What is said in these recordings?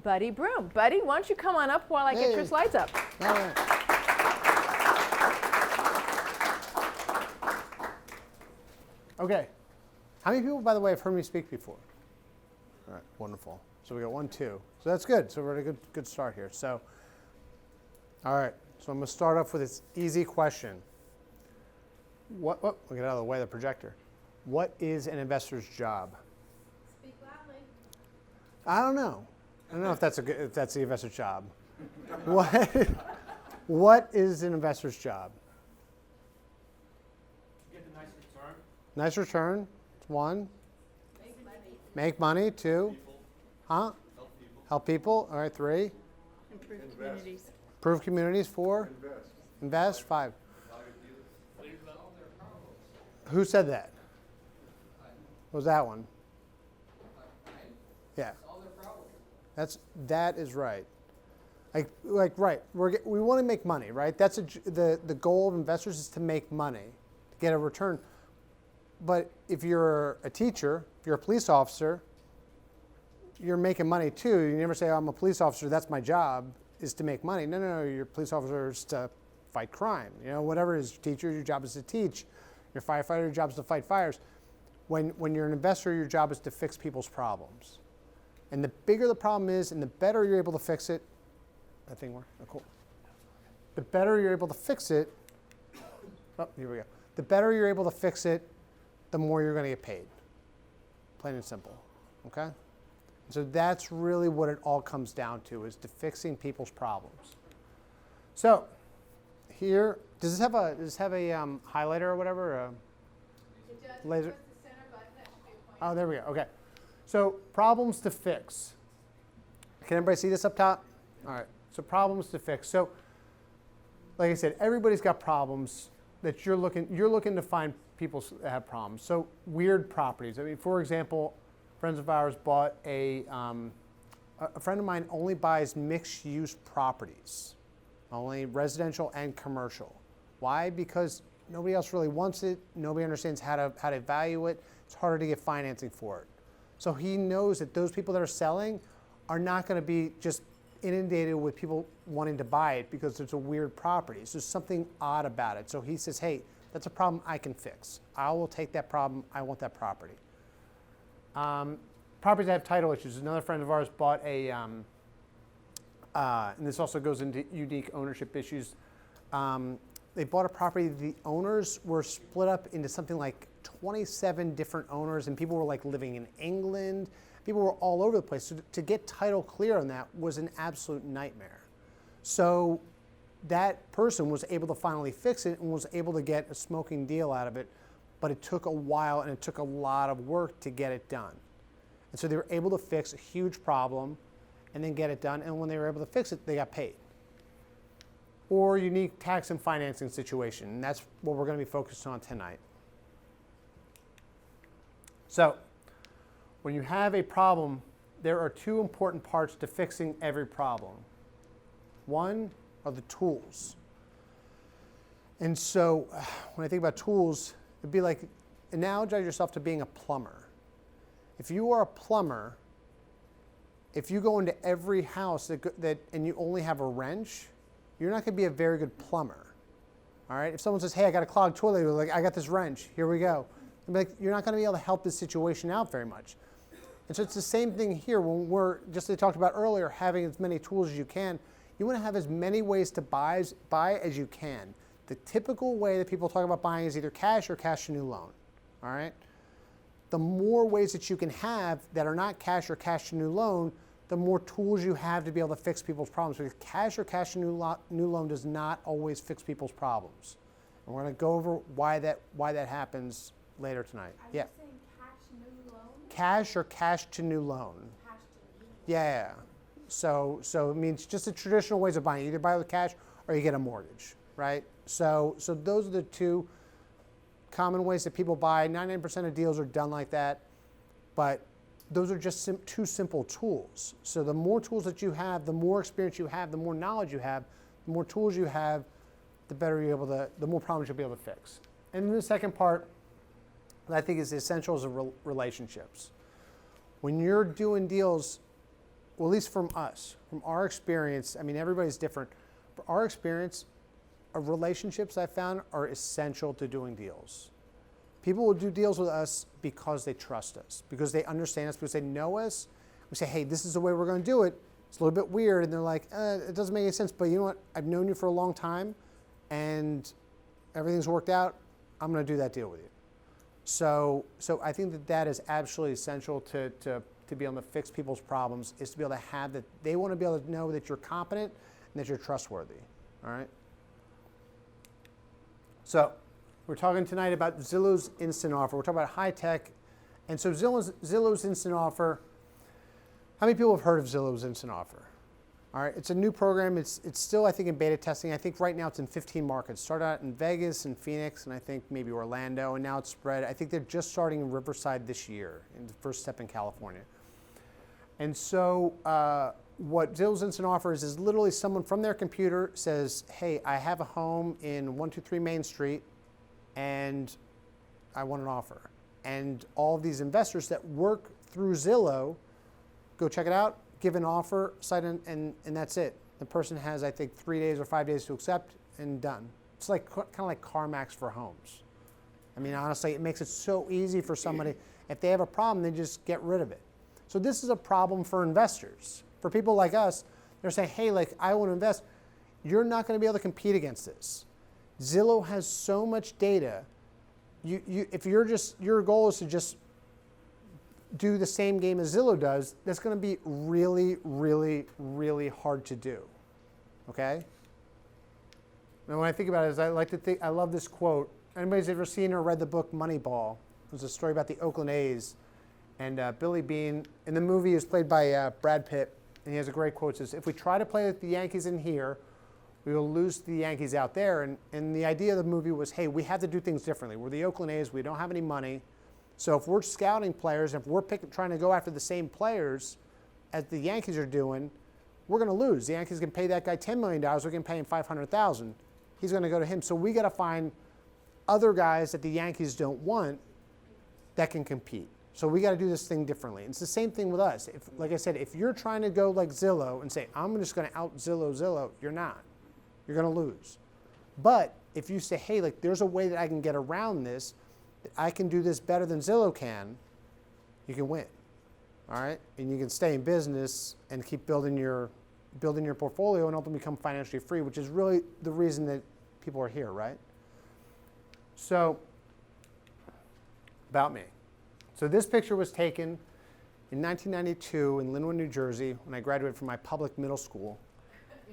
Buddy Broome. Buddy, why don't you come on up while I get your slides up? All right. Okay. How many people, by the way, have heard me speak before? All right, wonderful. So we got 1, 2. So that's good. So we're at a good start here. So, all right. So I'm going to start off with this easy question. We'll get out of the way of the projector. What is an investor's job? Speak loudly. I don't know. I don't know if that's the investor's job. What is an investor's job? Get a nice return. Nice return. 1. Make money. Make money. 2. People. Huh? Help people. Help people. All right. 3. Improve communities. Improve communities. 4. Invest. 5. Who said that? What was that one? Yeah. That is right. Like right. We want to make money, right? That's the goal of investors is to make money, to get a return. But if you're a teacher, if you're a police officer, you're making money too. You never say, I'm a police officer, that's my job, is to make money. No. Your police officer is to fight crime. You know, whatever it is, teacher, your job is to teach. Your firefighter, your job is to fight fires. When you're an investor, your job is to fix people's problems. And the bigger the problem is, and the better you're able to fix it, that thing work? Oh, cool. The better you're able to fix it, oh, here we go. The better you're able to fix it, the more you're going to get paid. Plain and simple, okay? So that's really what it all comes down to, is to fixing people's problems. So here, does this have a highlighter or whatever? It does. Laser. Press the center button. That should be a point. Oh, there we go. Okay. So problems to fix. Can everybody see this up top? All right. So problems to fix. So, like I said, everybody's got problems that you're looking to find people that have problems. So weird properties. I mean, for example, friends of ours bought a friend of mine only buys mixed-use properties, only residential and commercial. Why? Because nobody else really wants it. Nobody understands how to value it. It's harder to get financing for it. So he knows that those people that are selling are not going to be just inundated with people wanting to buy it because it's a weird property. So there's something odd about it. So he says, hey, that's a problem I can fix. I will take that problem. I want that property. Properties that have title issues. Another friend of ours bought and this also goes into unique ownership issues. They bought a property. The owners were split up into something like 27 different owners, and people were like living in England. People were all over the place. So to get title clear on that was an absolute nightmare. So that person was able to finally fix it and was able to get a smoking deal out of it, but it took a while and it took a lot of work to get it done. And so they were able to fix a huge problem and then get it done, and when they were able to fix it, they got paid. Or unique tax and financing situation, and that's what we're going to be focused on tonight. So, when you have a problem, there are 2 important parts to fixing every problem. One are the tools. And so, when I think about tools, it'd be like, analogize yourself to being a plumber. If you are a plumber, if you go into every house and you only have a wrench, you're not going to be a very good plumber. All right? If someone says, hey, I got a clogged toilet, you're like, I got this wrench, here we go. You're not going to be able to help this situation out very much. And so it's the same thing here when we're, just as I talked about earlier, having as many tools as you can. You want to have as many ways to buy as you can. The typical way that people talk about buying is either cash or cash to new loan. All right? The more ways that you can have that are not cash or cash to new loan, the more tools you have to be able to fix people's problems. Because cash or cash to new loan does not always fix people's problems. And we're going to go over why that happens later tonight. Are Yeah. you saying cash new loan? Cash or cash to new loan. Cash to new loan. Yeah. So it means just the traditional ways of buying. You either buy with cash or you get a mortgage, right? So those are the 2 common ways that people buy. 99% of deals are done like that, but those are just 2 simple tools. So the more tools that you have, the more experience you have, the more knowledge you have, the more tools you have, the more problems you'll be able to fix. And then the second part that I think is essential is relationships. When you're doing deals, well, at least from us, from our experience, I mean, everybody's different. For our experience, relationships I found are essential to doing deals. People will do deals with us because they trust us, because they understand us, because they know us. We say, hey, this is the way we're going to do it. It's a little bit weird. And they're like, it doesn't make any sense. But you know what? I've known you for a long time, and everything's worked out. I'm going to do that deal with you. So I think that is absolutely essential to be able to fix people's problems, is to be able to have that. They want to be able to know that you're competent and that you're trustworthy. All right? So we're talking tonight about Zillow's instant offer. We're talking about high tech. And so Zillow's instant offer, how many people have heard of Zillow's instant offer? All right, it's a new program. It's still, I think, in beta testing. I think right now it's in 15 markets. Started out in Vegas and Phoenix, and I think maybe Orlando, and now it's spread. I think they're just starting in Riverside this year, in the first step in California. And so what Zillow's instant offer is literally someone from their computer says, hey, I have a home in 123 Main Street, and I want an offer. And all of these investors that work through Zillow go check it out, give an offer, cite and that's it. The person has, I think, 3 days or 5 days to accept, and done. It's like kind of like CarMax for homes. I mean, honestly, it makes it so easy for somebody. If they have a problem, they just get rid of it. So this is a problem for investors. For people like us, they're saying, hey, like, I want to invest. You're not going to be able to compete against this. Zillow has so much data. If your goal is to just do the same game as Zillow does, that's going to be really, really, really hard to do. Okay? And when I think about it, I love this quote. Anybody's ever seen or read the book Moneyball? There's a story about the Oakland A's. And Billy Beane, in the movie, is played by Brad Pitt. And he has a great quote. It says, if we try to play with the Yankees in here, we will lose the Yankees out there. And the idea of the movie was, hey, we have to do things differently. We're the Oakland A's. We don't have any money. So if we're scouting players, if we're trying to go after the same players as the Yankees are doing, we're going to lose. The Yankees can pay that guy $10 million. We can pay him $500,000. He's going to go to him. So we got to find other guys that the Yankees don't want that can compete. So we got to do this thing differently. And it's the same thing with us. Like I said, if you're trying to go like Zillow and say, I'm just going to out Zillow, you're not. You're going to lose. But if you say, hey, like, there's a way that I can get around this, that I can do this better than Zillow can, you can win. All right? And you can stay in business and keep building your portfolio and ultimately become financially free, which is really the reason that people are here, right? So, about me. So this picture was taken in 1992 in Linwood, New Jersey, when I graduated from my public middle school.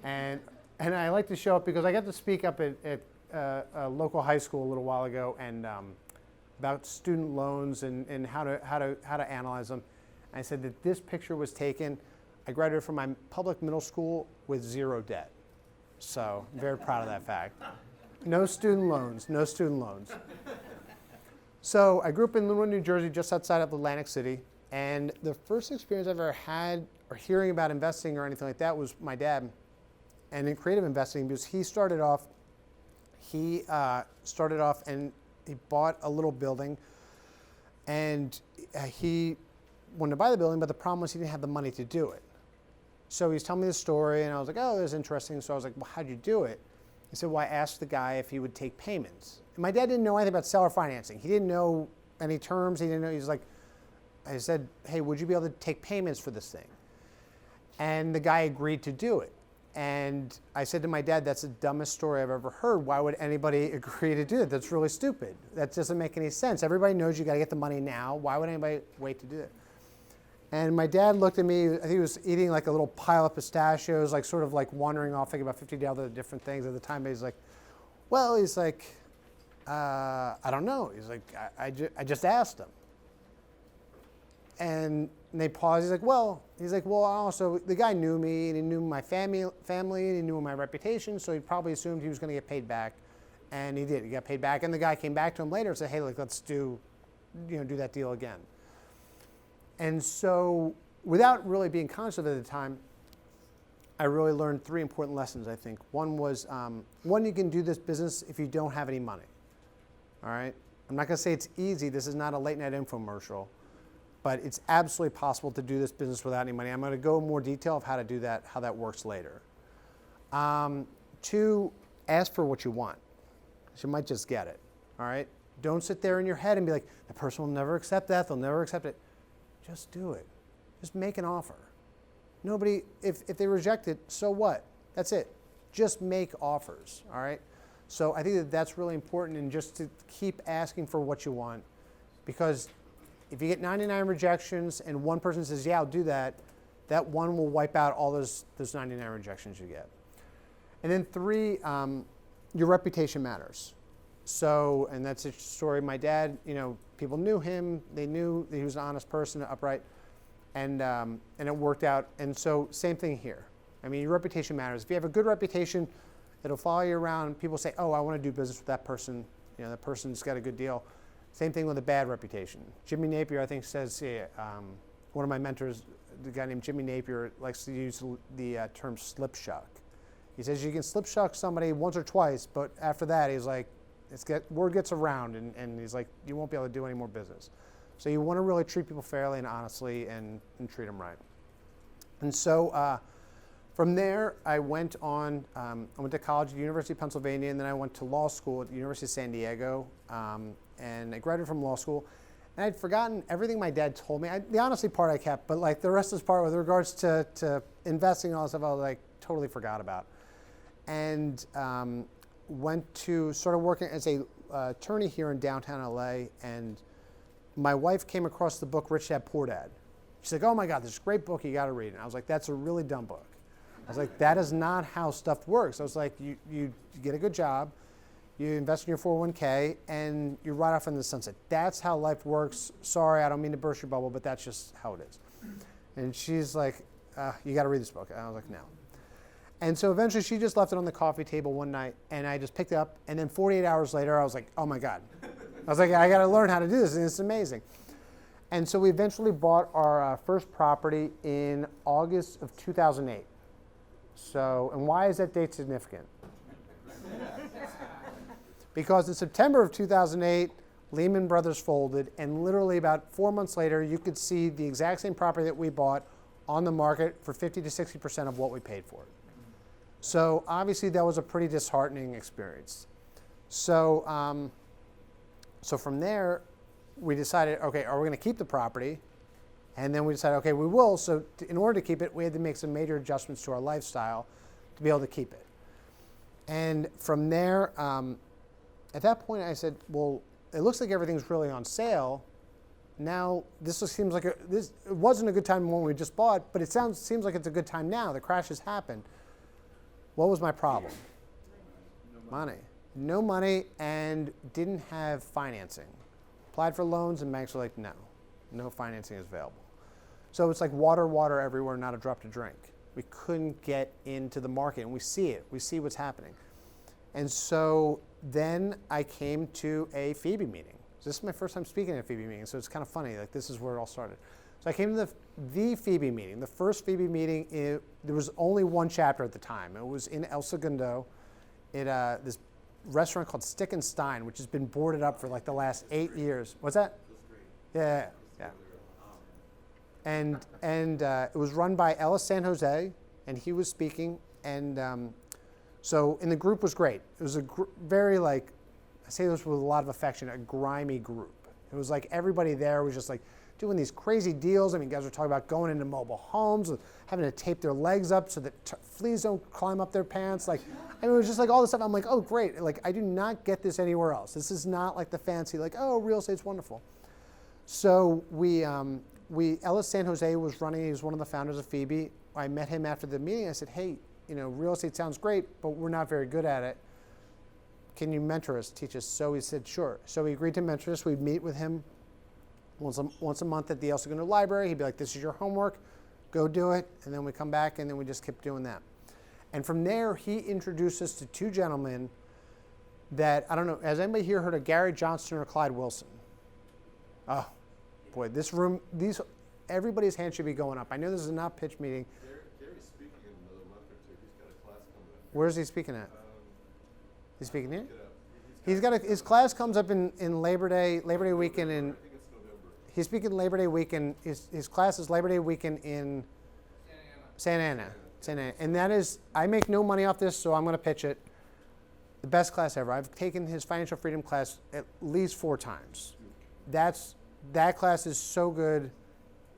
And I like to show up because I got to speak up at a local high school a little while ago, and about student loans and how to analyze them. And I said that this picture was taken. I graduated from my public middle school with zero debt. So I'm very proud of that fact. No student loans, no student loans. So I grew up in Linwood, New Jersey, just outside of Atlantic City. And the first experience I've ever had or hearing about investing or anything like that was my dad. And in creative investing, because he started off and he bought a little building, and he wanted to buy the building, but the problem was he didn't have the money to do it. So he's telling me the story, and I was like, oh, that's interesting. So I was like, well, how'd you do it? He said, well, I asked the guy if he would take payments. And my dad didn't know anything about seller financing. He didn't know any terms. He didn't know. He was like, I said, hey, would you be able to take payments for this thing? And the guy agreed to do it. And I said to my dad, that's the dumbest story I've ever heard. Why would anybody agree to do that? That's really stupid. That doesn't make any sense. Everybody knows you got to get the money now. Why would anybody wait to do it? And my dad looked at me. I think he was eating like a little pile of pistachios, like sort of like wandering off, thinking about 50 other different things at the time. But he's like, well, he's like, I don't know. He's like, I just asked him. And they paused. He's like, well, also, the guy knew me, and he knew my family, and he knew my reputation, so he probably assumed he was going to get paid back. And he did. He got paid back. And the guy came back to him later and said, hey, like, let's do that deal again. And so, without really being conscious of it at the time, I really learned 3 important lessons, I think. One was, you can do this business if you don't have any money. All right? I'm not going to say it's easy. This is not a late night infomercial. but it's absolutely possible to do this business without any money. I'm going to go in more detail of how to do that, how that works later. 2, ask for what you want. You might just get it, all right? Don't sit there in your head and be like, the person will never accept that, they'll never accept it. Just do it. Just make an offer. Nobody, if they reject it, so what? That's it. Just make offers, all right? So I think that that's really important, and just to keep asking for what you want, because if you get 99 rejections and one person says, yeah, I'll do that, that one will wipe out all those 99 rejections you get. And then 3, your reputation matters. So, and that's a story. My dad, people knew him. They knew that he was an honest person, upright, and it worked out. And so, same thing here. I mean, your reputation matters. If you have a good reputation, it'll follow you around. People say, oh, I want to do business with that person. That person's got a good deal. Same thing with a bad reputation. Jimmy Napier, I think, says, one of my mentors, the guy named Jimmy Napier, likes to use the term slip shuck. He says you can slip shuck somebody once or twice, but after that, he's like, word gets around, and he's like, you won't be able to do any more business. So you want to really treat people fairly and honestly and treat them right. And so from there, I went to college at the University of Pennsylvania, and then I went to law school at the University of San Diego, and I graduated from law school. And I'd forgotten everything my dad told me. The honesty part I kept, but like the rest of this part with regards to investing and all that stuff, I was like totally forgot about. And started working as a attorney here in downtown LA, and my wife came across the book Rich Dad Poor Dad. She's like, oh my God, this is a great book, you got to read it. And I was like, that's a really dumb book. I was like, that is not how stuff works. I was like, you get a good job, you invest in your 401k, and you ride off in the sunset. That's how life works. Sorry, I don't mean to burst your bubble, but that's just how it is. And she's like, you got to read this book. And I was like, no. And so eventually she just left it on the coffee table one night, and I just picked it up, and then 48 hours later, I was like, oh my God. I was like, I got to learn how to do this, and it's amazing. And so we eventually bought our first property in August of 2008. So, and why is that date significant? Because in September of 2008, Lehman Brothers folded, and literally about 4 months later, you could see the exact same property that we bought on the market for 50 to 60% of what we paid for it. So obviously that was a pretty disheartening experience. So, so from there, we decided, okay, are we going to keep the property? And then we decided, okay, we will. So in order to keep it, we had to make some major adjustments to our lifestyle to be able to keep it. And from there, at that point, I said, well, it looks like everything's really on sale. Now, this seems like it wasn't a good time when we just bought, but it seems like it's a good time now. The crash has happened. What was my problem? Money. No money, and didn't have financing. Applied for loans, and banks were like, no financing is available. So it's like water everywhere, not a drop to drink. We couldn't get into the market, and we see it. We see what's happening. And so then I came to a FIBI meeting. This is my first time speaking at a FIBI meeting, so it's kind of funny. Like, this is where it all started. So I came to the FIBI meeting. The first FIBI meeting, there was only one chapter at the time. It was in El Segundo, at this restaurant called Stick and Stein, which has been boarded up for like the last 8 years. What's that? Yeah. And it was run by Ellis San Jose, and he was speaking. And and the group was great. It was a very, like, I say this with a lot of affection, a grimy group. It was like everybody there was just like doing these crazy deals. I mean, guys were talking about going into mobile homes, and having to tape their legs up so that fleas don't climb up their pants. Like, I mean, it was just like all this stuff. I'm like, oh, great. Like, I do not get this anywhere else. This is not like the fancy, like, oh, real estate's wonderful. So Ellis San Jose was running. He was one of the founders of FIBI. I met him after the meeting. I said, hey, real estate sounds great, but we're not very good at it. Can you mentor us, teach us? So he said, sure. So he agreed to mentor us. We'd meet with him once a month at the El Segundo Library. He'd be like, this is your homework. Go do it. And then we come back, and then we just kept doing that. And from there, he introduced us to two gentlemen that, I don't know, has anybody here heard of Gary Johnston or Clyde Wilson? Oh, boy, this room, everybody's hand should be going up. I know this is not a pitch meeting. Gary's speaking in another month or two. He's got a class coming up. Where's he speaking at? He's speaking here? His His class comes up in Labor Day weekend, and I think it's November. He's speaking Labor Day weekend. His class is Labor Day weekend in Santa Ana. And that is, I make no money off this, so I'm going to pitch it. The best class ever. I've taken his financial freedom class at least 4 times. That class is so good.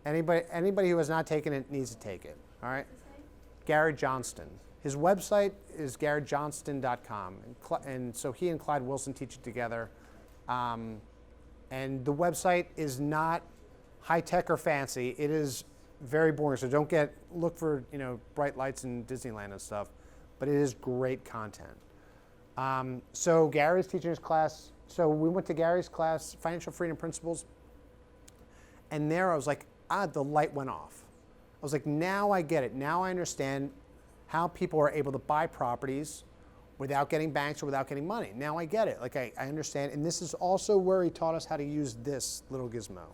Anybody who has not taken it needs to take it. All right? Gary Johnston. His website is garyjohnston.com. And so he and Clyde Wilson teach it together. And the website is not high tech or fancy. It is very boring. So don't look for bright lights in Disneyland and stuff. But it is great content. So Gary's teaching his class. So we went to Gary's class, Financial Freedom Principles. And there I was like, the light went off. I was like, now I get it. Now I understand how people are able to buy properties without getting banks or without getting money. Now I get it. Like I understand. And this is also where he taught us how to use this little gizmo.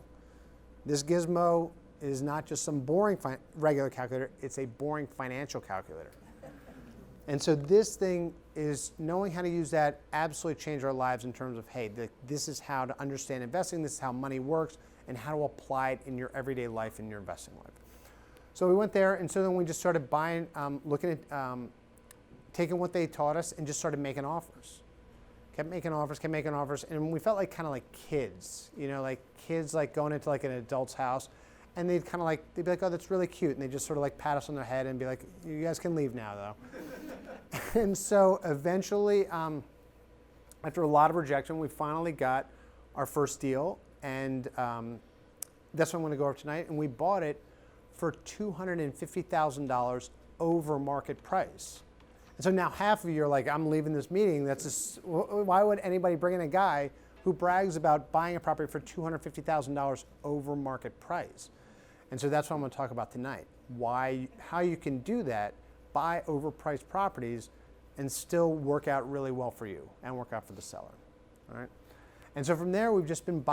This gizmo is not just some boring regular calculator. It's a boring financial calculator. And so this thing is knowing how to use that absolutely changed our lives in terms of, hey, this is how to understand investing. This is how money works and how to apply it in your everyday life, in your investing life. So we went there, and so then we just started buying, looking at, taking what they taught us and just started making offers. Kept making offers, and we felt like kind of like kids, like kids like going into like an adult's house, and they'd be like, oh, that's really cute, and they just sort of like pat us on the head and be like, you guys can leave now, though. And so eventually, after a lot of rejection, we finally got our first deal, and that's what I'm going to go over tonight, and we bought it for $250,000 over market price. And so now half of you are like, I'm leaving this meeting. Why would anybody bring in a guy who brags about buying a property for $250,000 over market price? And so that's what I'm going to talk about tonight. How you can do that, buy overpriced properties and still work out really well for you and work out for the seller. All right. And so from there, we've just been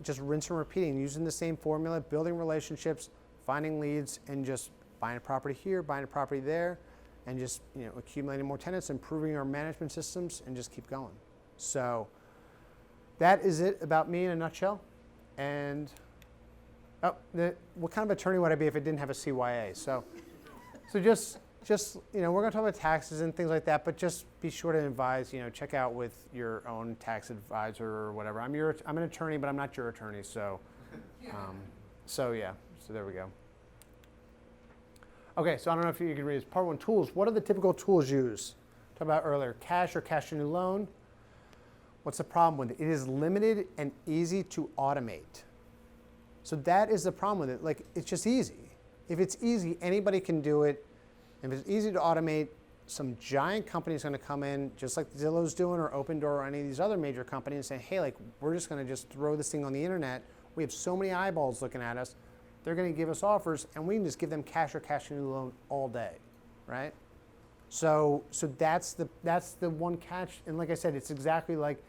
just rinse and repeating, using the same formula, building relationships, finding leads, and just buying a property here, buying a property there, and just accumulating more tenants, improving our management systems, and just keep going. So that is it about me in a nutshell. And what kind of attorney would I be if I didn't have a CYA? So just we're going to talk about taxes and things like that, but just be sure to advise. Check out with your own tax advisor or whatever. I'm an attorney, but I'm not your attorney. So yeah. So there we go. Okay, so I don't know if you can read this. Part 1, tools. What are the typical tools used? Talked about earlier, cash or cash to new loan. What's the problem with it? It is limited and easy to automate. So that is the problem with it. Like, it's just easy. If it's easy, anybody can do it. If it's easy to automate, some giant company is going to come in, just like Zillow's doing or Open Door or any of these other major companies, and say, hey, like, we're just going to just throw this thing on the internet. We have so many eyeballs looking at us. They're going to give us offers, and we can just give them cash or cash to new loan all day, right? So that's the one catch. And like I said, it's exactly like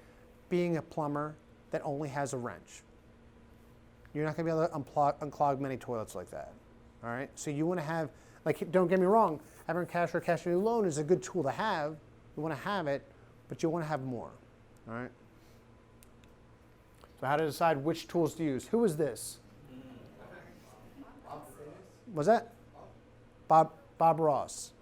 being a plumber that only has a wrench. You're not going to be able to unclog many toilets like that, all right? So you want to have, like, don't get me wrong, having cash or cash to new loan is a good tool to have. You want to have it, but you want to have more, all right? So how to decide which tools to use. Who is this? Was that? Bob Ross,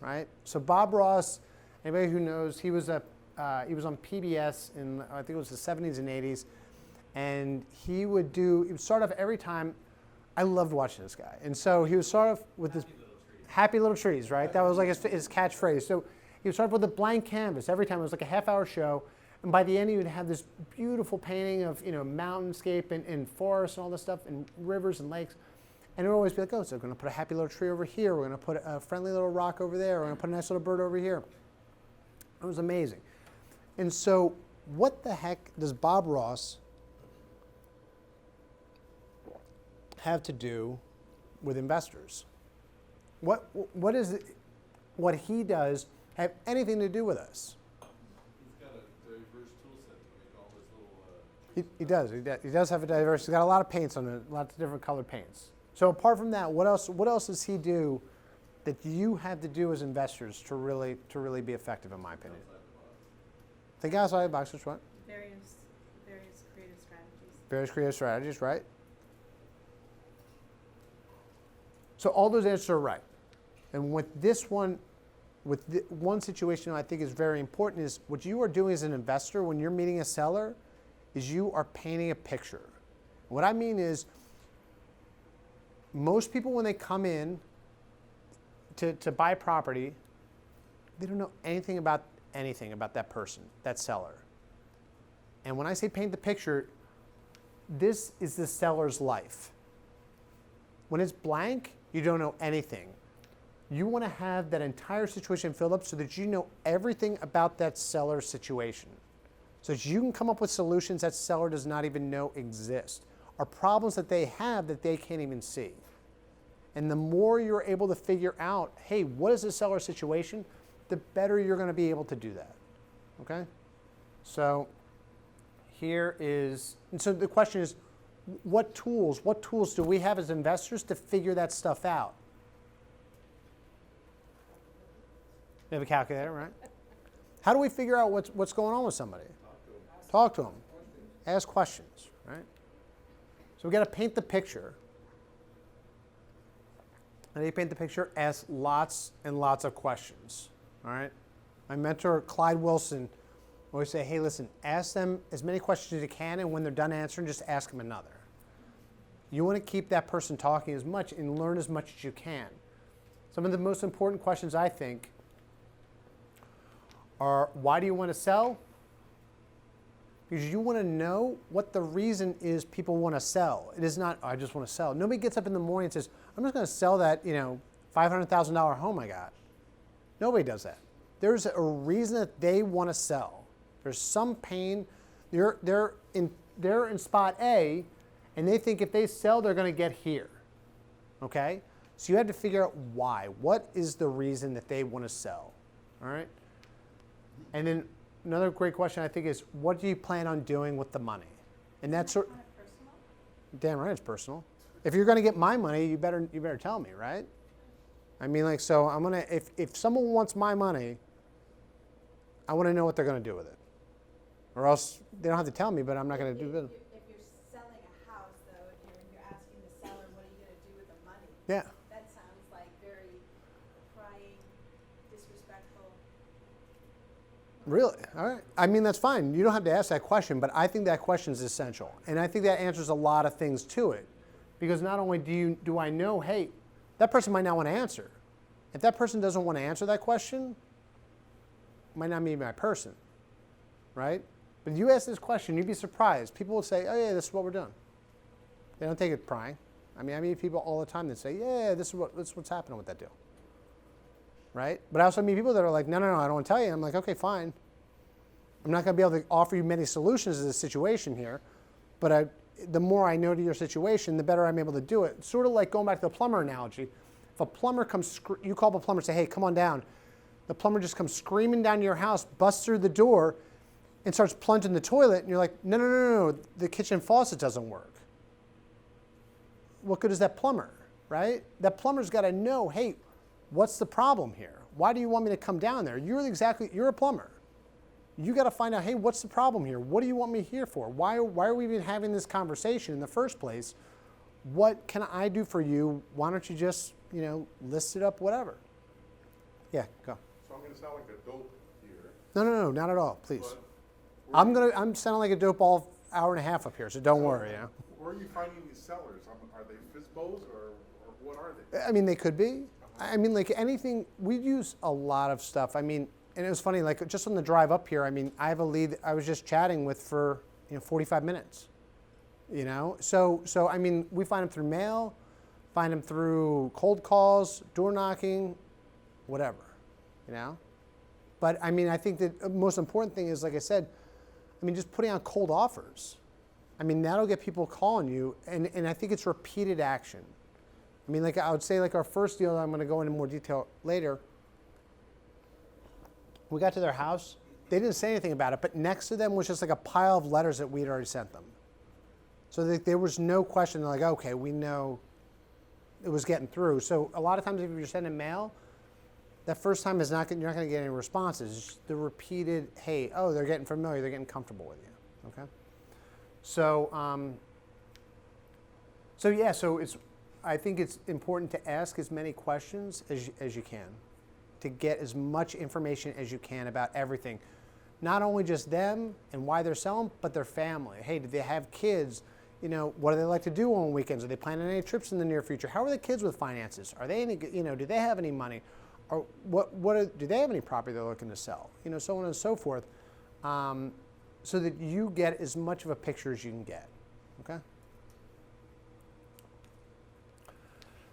right? So Bob Ross, anybody who knows, he was on PBS in, I think it was the 70s and 80s, and he would start off every time. I loved watching this guy, and so he would start off with this happy little trees, right? That was like his catchphrase. So he would start off with a blank canvas every time. It was like a half-hour show, and by the end he would have this beautiful painting of mountainscape and forests and all this stuff, and rivers and lakes. And it would always be like, oh, so we're going to put a happy little tree over here. We're going to put a friendly little rock over there. We're going to put a nice little bird over here. It was amazing. And so what the heck does Bob Ross have to do with investors? What is it, what he does have anything to do with us? He's got a diverse tool set to make all his little... He does have a diverse. He's got a lot of paints on it, lots of different colored paints. So apart from that, what else does he do that you have to do as investors to really be effective, in my opinion? Think outside the box. Which one? Various creative strategies. Various creative strategies, right? So all those answers are right. And with this one, one situation I think is very important is what you are doing as an investor when you're meeting a seller is you are painting a picture. What I mean is most people when they come in to buy property, they don't know anything about that person, that seller. And when I say paint the picture, this is the seller's life. When it's blank, you don't know anything. You want to have that entire situation filled up so that you know everything about that seller's situation. So that you can come up with solutions that seller does not even know exist, or problems that they have that they can't even see. And the more you're able to figure out, hey, what is the seller's situation, the better you're going to be able to do that. Okay? So here is, and so the question is, what tools do we have as investors to figure that stuff out? You have a calculator, right? How do we figure out what's going on with somebody? Talk to them. Ask questions, right? So we got to paint the picture. How do you paint the picture? Ask lots and lots of questions, all right? My mentor, Clyde Wilson, always say, hey, listen, ask them as many questions as you can, and when they're done answering, just ask them another. You want to keep that person talking as much and learn as much as you can. Some of the most important questions, I think, are why do you want to sell? Because you want to know what the reason is people want to sell. It is not, oh, I just want to sell. Nobody gets up in the morning and says, I'm just going to sell that, $500,000 home I got. Nobody does that. There's a reason that they want to sell. There's some pain. They're in spot A, and they think if they sell, they're going to get here. Okay? So you have to figure out why. What is the reason that they want to sell? All right? And then another great question I think is, what do you plan on doing with the money? And that's Isn't that personal? damn right it's personal. If you're going to get my money, you better tell me, right? I mean, so I'm gonna if someone wants my money, I want to know what they're going to do with it, or else they don't have to tell me. But I'm not going to do it. If you're selling a house, though, and you're asking the seller, what are you going to do with the money? Yeah. That sounds like very prying, disrespectful. Really? All right. I mean, that's fine. You don't have to ask that question, but I think that question is essential, and I think that answers a lot of things to it, because not only do I know, hey, that person might not want to answer. If that person doesn't want to answer that question, it might not be my person, right? But if you ask this question, you'd be surprised. People will say, oh yeah, this is what we're doing. They don't take it prying. I meet people all the time that say, yeah, this is what's happening with that deal. Right? But I also meet people that are like, no, I don't want to tell you. I'm like, okay, fine. I'm not going to be able to offer you many solutions to this situation here, but the more I know to your situation, the better I'm able to do it. Sort of like going back to the plumber analogy. If a plumber comes, you call up a plumber and say, hey, come on down. The plumber just comes screaming down to your house, busts through the door, and starts plunging the toilet, and you're like, no, the kitchen faucet doesn't work. What good is that plumber, right? That plumber's got to know, hey, what's the problem here? Why do you want me to come down there? You're a plumber. You got to find out, hey, what's the problem here? What do you want me here for? Why are we even having this conversation in the first place? What can I do for you? Why don't you just, list it up, whatever. Yeah, go. So I'm going to sound like a dope here. No, not at all, please. But I'm sounding like a dope all hour and a half up here, so don't worry. Where are you finding these sellers? Are they FISBOs or what are they? I mean, they could be. I mean, like anything, we use a lot of stuff. I mean, and it was funny, like just on the drive up here, I mean, I have a lead I was just chatting with for 45 minutes. So I mean, we find them through mail, find them through cold calls, door knocking, whatever, But I mean, I think that the most important thing is, like I said, I mean, just putting out cold offers. I mean, that'll get people calling you, and I think it's repeated action. I mean, like I would say, like our first deal, I'm going to go into more detail later. We got to their house. They didn't say anything about it, but next to them was just like a pile of letters that we'd already sent them. So there was no question. They're like, okay, we know it was getting through. So a lot of times if you're sending mail, that first time you're not going to get any responses. It's just the repeated, hey, oh, they're getting familiar, they're getting comfortable with you, okay? So it's I think it's important to ask as many questions as you can, to get as much information as you can about everything. Not only just them and why they're selling, but their family. Hey, do they have kids? You know, what do they like to do on weekends? Are they planning any trips in the near future? How are the kids with finances? Are they any, you know, do they have any money? Or do they have any property they're looking to sell? You know, so on and so forth, so that you get as much of a picture as you can get, okay?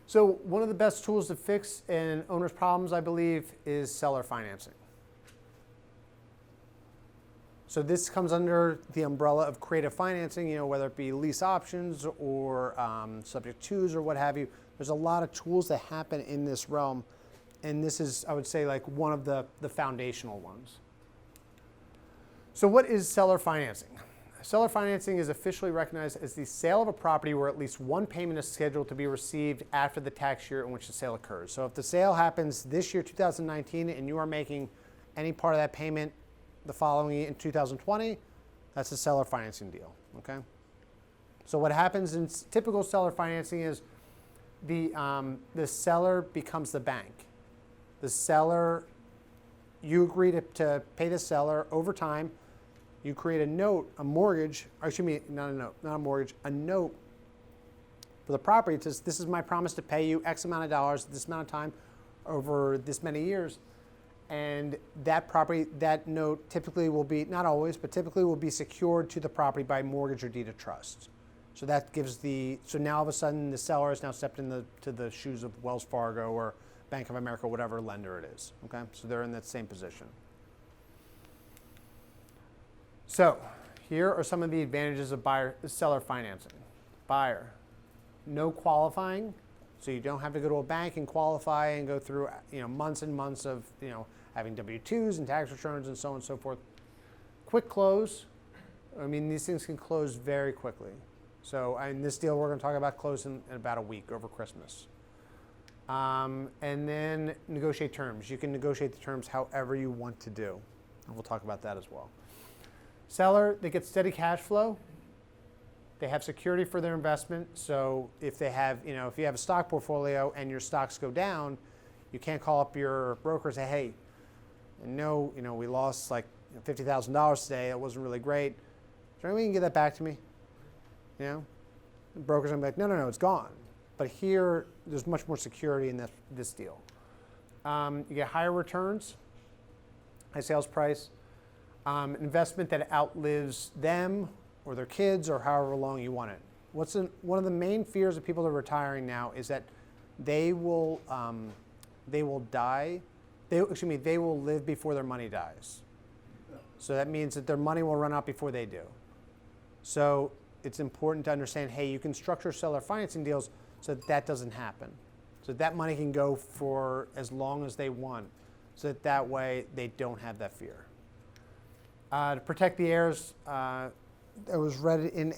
So one of the best tools to fix an owner's problems, I believe, is seller financing. So this comes under the umbrella of creative financing, you know, whether it be lease options or subject twos or what have you. There's a lot of tools that happen in this realm, and this is, I would say, like one of the foundational ones. So what is seller financing? Seller financing is officially recognized as the sale of a property where at least one payment is scheduled to be received after the tax year in which the sale occurs. So if the sale happens this year, 2019, and you are making any part of that payment the following year in 2020, that's a seller financing deal, okay? So what happens in typical seller financing is the seller becomes the bank. The seller, you agree to pay the seller over time. You create a note, a mortgage, or excuse me, not a note, not a mortgage, a note for the property. It says, this is my promise to pay you X amount of dollars, this amount of time, over this many years. And that property, that note typically will be, not always, but typically will be secured to the property by mortgage or deed of trust. So that gives so now all of a sudden the seller has now stepped into the shoes of Wells Fargo or Bank of America, whatever lender it is, okay? So they're in that same position. So here are some of the advantages of seller financing. Buyer, no qualifying, so you don't have to go to a bank and qualify and go through, you know, months and months of, you know, having W-2s and tax returns and so on and so forth. Quick close. I mean, these things can close very quickly. So in this deal, we're going to talk about closing in about a week over Christmas. And then negotiate terms. You can negotiate the terms however you want to do. And we'll talk about that as well. Seller, they get steady cash flow. They have security for their investment. So if they have, you know, if you have a stock portfolio and your stocks go down, you can't call up your broker and say, hey, no, you know, we lost like $50,000 today. It wasn't really great. Is there any way you can get that back to me? You know, the broker's gonna be like, no, it's gone. But here, there's much more security in this deal. You get higher returns, high sales price, investment that outlives them or their kids or however long you want it. One of the main fears of people that are retiring now is that they will die. They will live before their money dies. So that means that their money will run out before they do. So it's important to understand, hey, you can structure seller financing deals so that doesn't happen. So that money can go for as long as they want. So that way they don't have that fear. To protect the heirs, it was read in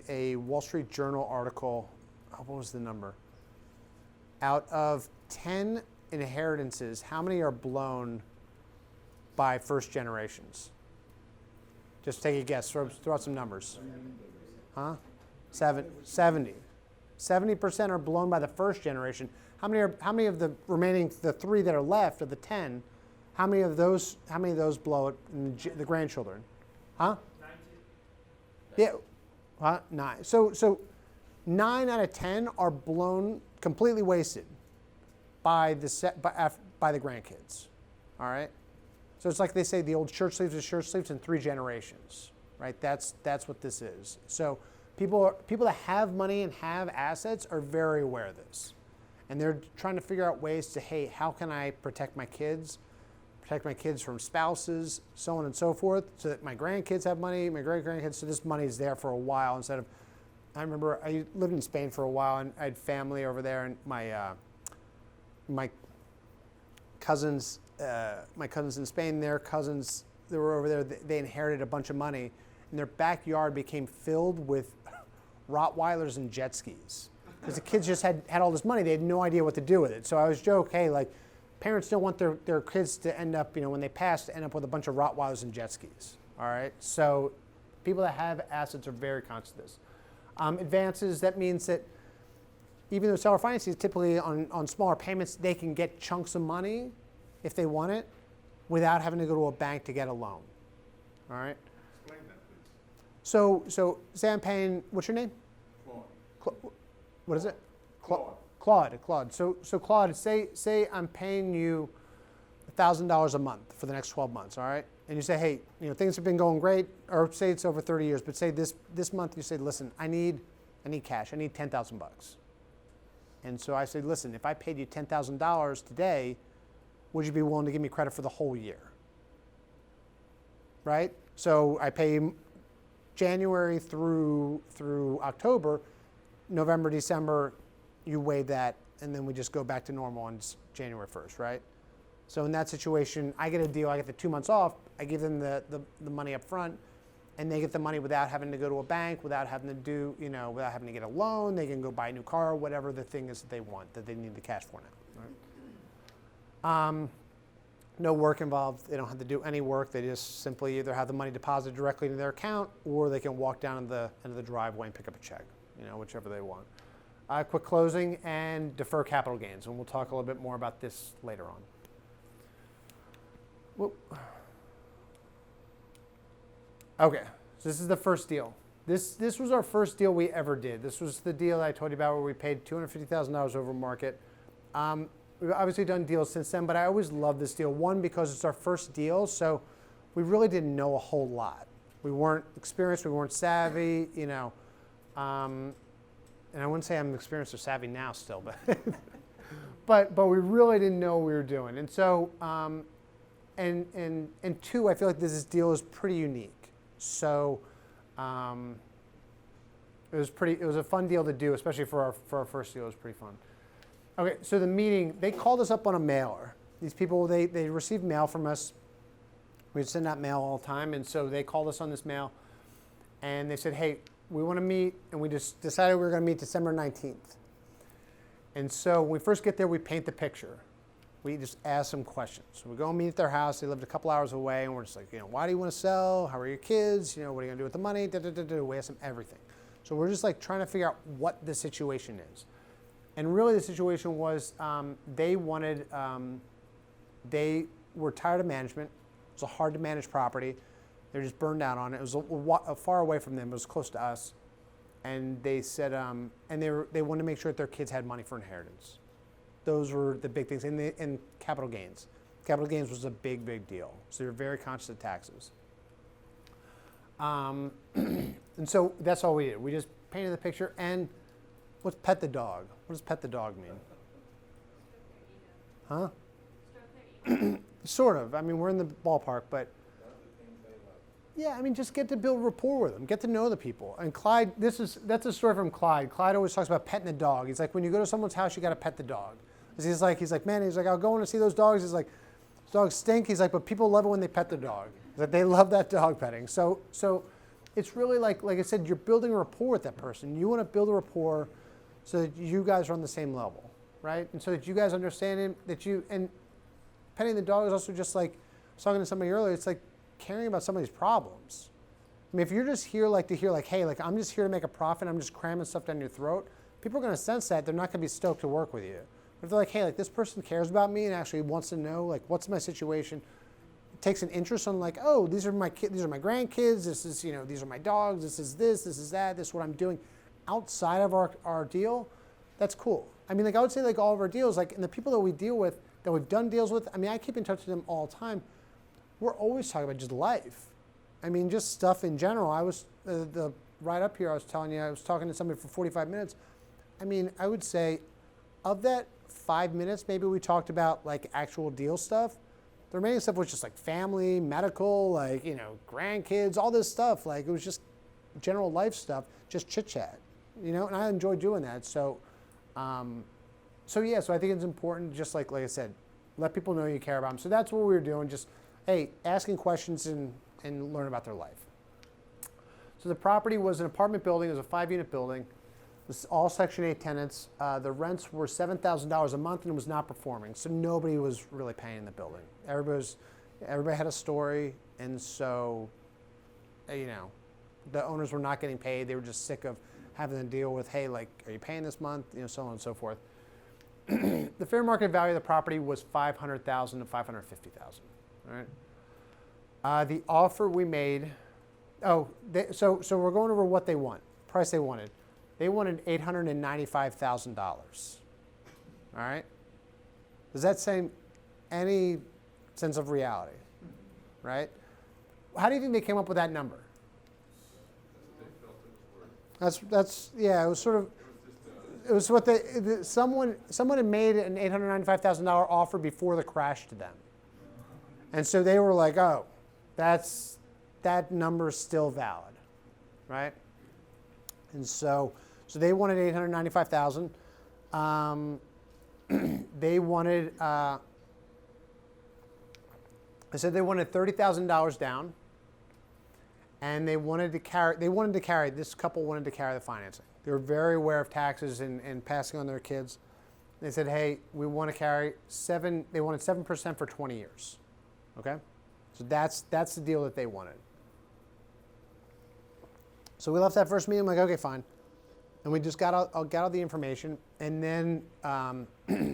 a Wall Street Journal article. What was the number? Out of 10 inheritances, how many are blown by first generations? Just take a guess. Throw out some numbers. Huh? 70. 70% are blown by the first generation. How many of the remaining, the 3 that are left of the 10? How many of those blow it in the grandchildren? Huh? 19. Yeah. 9. So 9 out of 10 are blown, completely wasted by the grandkids. All right. So it's like they say, the old shirt sleeves is shirt sleeves in 3 generations, right? That's what this is. So people that have money and have assets are very aware of this, and they're trying to figure out ways to, hey, how can I protect my kids from spouses, so on and so forth, so that my grandkids have money, my great-grandkids, so this money is there for a while instead of. I remember I lived in Spain for a while, and I had family over there, and my cousins in Spain, their cousins that were over there, they inherited a bunch of money, and their backyard became filled with Rottweilers and jet skis. Because the kids just had all this money, they had no idea what to do with it. So I always joke, hey, like, parents don't want their kids to end up, when they pass, to end up with a bunch of Rottweilers and jet skis. All right? So people that have assets are very conscious of this. Advances, that means that even though seller financing is typically on smaller payments, they can get chunks of money if they want it without having to go to a bank to get a loan. All right? Explain that, please. So say I'm paying, what's your name? What is it? Claude. So Claude, say I'm paying you $1,000 a month for the next 12 months, all right? And you say, hey, things have been going great, or say it's over 30 years, but say this month you say, listen, I need cash. I need 10,000 bucks. And so I said, listen, if I paid you $10,000 today, would you be willing to give me credit for the whole year? Right? So I pay January through October, November, December, you waive that, and then we just go back to normal on January 1st, right? So in that situation, I get a deal, I get the 2 months off, I give them the money up front, and they get the money without having to go to a bank, without having to do, without having to get a loan. They can go buy a new car, whatever the thing is that they want, that they need the cash for now. Right? No work involved. They don't have to do any work. They just simply either have the money deposited directly into their account, or they can walk down to the end of the driveway and pick up a check, whichever they want. Quick closing and defer capital gains, and we'll talk a little bit more about this later on. Whoop. Okay, so this is the first deal. This was our first deal we ever did. This was the deal I told you about where we paid $250,000 over market. We've obviously done deals since then, but I always love this deal. One, because it's our first deal, so we really didn't know a whole lot. We weren't experienced, we weren't savvy, and I wouldn't say I'm experienced or savvy now still, but but we really didn't know what we were doing. And so, and two, I feel like this deal is pretty unique. So it was a fun deal to do, especially for our first deal. It was pretty fun. Okay, so the meeting, they called us up on a mailer. These people, they received mail from us. We'd send out mail all the time, and so they called us on this mail, and they said, hey, we want to meet, and we just decided we were going to meet December 19th. And so when we first get there, we paint the picture. We just ask them questions. So we go and meet at their house. They lived a couple hours away, and we're just like, why do you want to sell? How are your kids? What are you going to do with the money? We ask them everything. So we're just like trying to figure out what the situation is. And really the situation was they were tired of management. It was a hard to manage property. They were just burned out on it. It was far away from them. It was close to us. And they said, and they wanted to make sure that their kids had money for inheritance. Those were the big things. And capital gains. Capital gains was a big, big deal. So they were very conscious of taxes. And so that's all we did. We just painted the picture. And what's pet the dog? What does pet the dog mean? Huh? Sort of. I mean, we're in the ballpark, but yeah, I mean, just get to build rapport with them, get to know the people. And Clyde, that's a story from Clyde. Clyde always talks about petting the dog. He's like, when you go to someone's house, you got to pet the dog. He's like, man, I'll go in and see those dogs. He's like, those dogs stink. He's like, but people love it when they pet the dog. He's like, they love that dog petting. So it's really like I said, you're building a rapport with that person. You want to build a rapport so that you guys are on the same level, right? And so that you guys understand him, and petting the dog is also just like, I was talking to somebody earlier, it's like caring about somebody's problems. I mean, if you're just here to hear hey, I'm just here to make a profit, I'm just cramming stuff down your throat, people are going to sense that. They're not going to be stoked to work with you. But if they're like, hey, this person cares about me and actually wants to know, what's my situation, takes an interest on oh, these are my kids, these are my grandkids, this is, these are my dogs, this is that, this is what I'm doing outside of our deal, that's cool. I mean, I would say all of our deals, and the people that we deal with, that we've done deals with, I mean, I keep in touch with them all the time. We're always talking about just life. I mean, just stuff in general. I was, right up here, I was telling you, I was talking to somebody for 45 minutes. I mean, I would say of that 5 minutes, maybe we talked about actual deal stuff. The remaining stuff was just family, medical, grandkids, all this stuff. It was just general life stuff, just chit chat, and I enjoy doing that. So yeah, so I think it's important, just like I said, let people know you care about them. So that's what we were doing, just, hey, asking questions and learn about their life. So the property was an apartment building. It was a 5-unit building. It was all Section 8 tenants. The rents were $7,000 a month and it was not performing. So nobody was really paying in the building. Everybody had a story, and so, the owners were not getting paid. They were just sick of having to deal with, hey, like, are you paying this month? You know, so on and so forth. The fair market value of the property was $500,000 to $550,000. All right. The offer we made. So we're going over what they want. Price they wanted. They wanted $895,000. All right. Does that say any sense of reality? Right. How do you think they came up with that number? That's yeah. It was sort of. It was what someone had made an $895,000 offer before the crash to them, and so they were like, "Oh, that number's still valid, right?" And so they wanted $895,000. They wanted. I said they wanted $30,000 down, and they wanted to carry. This couple wanted to carry the financing. They were very aware of taxes and passing on their kids. They said, "Hey, we want to carry 7." They wanted 7% for 20 years. Okay, so that's the deal that they wanted. So we left that first meeting. I'm like, okay, fine. And we just got all the information, and then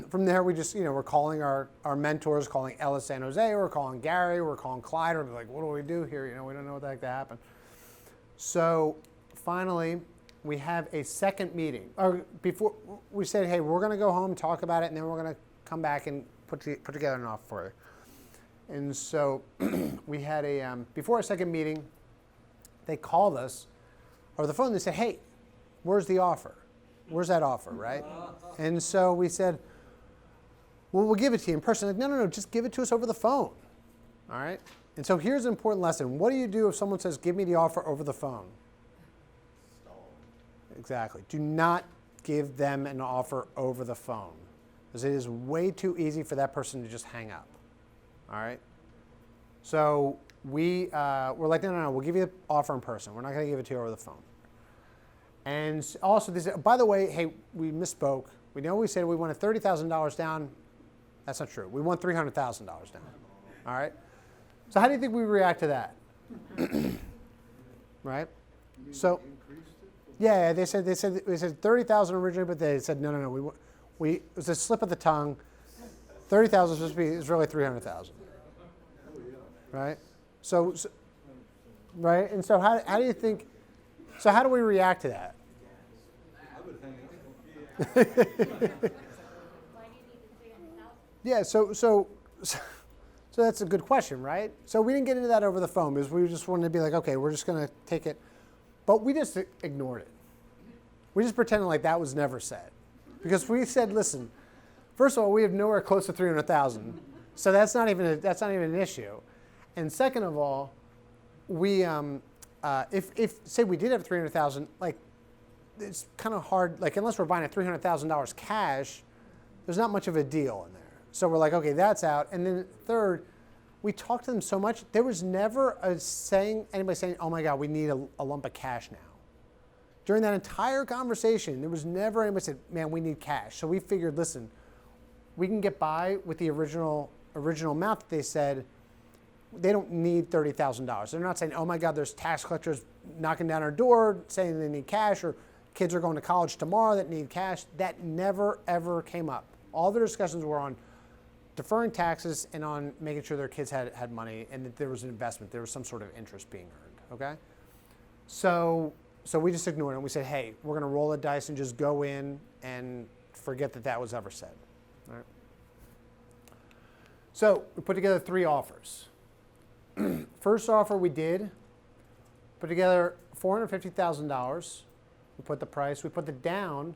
from there we just we're calling our mentors, calling Ellis San Jose, we're calling Gary, we're calling Clyde. We're like, what do we do here? We don't know what the heck to happen. So finally, we have a second meeting. Or before we said, hey, we're going to go home, talk about it, and then we're going to come back and put together an offer for you. And so we had before our second meeting, they called us over the phone. They said, hey, where's the offer? Where's that offer, right? And so we said, well, we'll give it to you in person. Like, no, just give it to us over the phone. All right? And so here's an important lesson. What do you do if someone says, give me the offer over the phone? Exactly. Do not give them an offer over the phone, because it is way too easy for that person to just hang up. All right? So we're like, no, we'll give you the offer in person. We're not going to give it to you over the phone. And also, they said, by the way, hey, we misspoke. We know we said we wanted $30,000 down. That's not true. We want $300,000 down. All right? So how do you think we react to that? Right? So, yeah, they said 30,000 originally, but they said no. It was a slip of the tongue. 30,000 supposed to be is really 300,000. Right? So, right? And so how do you think? So how do we react to that? Yeah. So that's a good question, right? So we didn't get into that over the phone because we just wanted to be like, okay, we're just going to take it. But we just ignored it. We just pretended like that was never said. Because we said, listen, first of all, we have nowhere close to 300,000. So that's not even an issue. And second of all, we if say we did have 300,000, like it's kind of hard, like unless we're buying at $300,000 cash, there's not much of a deal in there. So we're like, okay, that's out. And then third, we talked to them so much, there was never anybody saying, oh my God, we need a lump of cash now. During that entire conversation, there was never anybody said, man, we need cash. So we figured, listen, we can get by with the original amount that they said. They don't need $30,000. They're not saying, oh my God, there's tax collectors knocking down our door saying they need cash, or kids are going to college tomorrow that need cash. That never, ever came up. All their discussions were on deferring taxes and on making sure their kids had money and that there was an investment. There was some sort of interest being earned, okay? So we just ignored it. We said, hey, we're going to roll the dice and just go in and forget that was ever said, all right? So we put together 3 offers. First offer we did, put together $450,000. We put the price, we put the down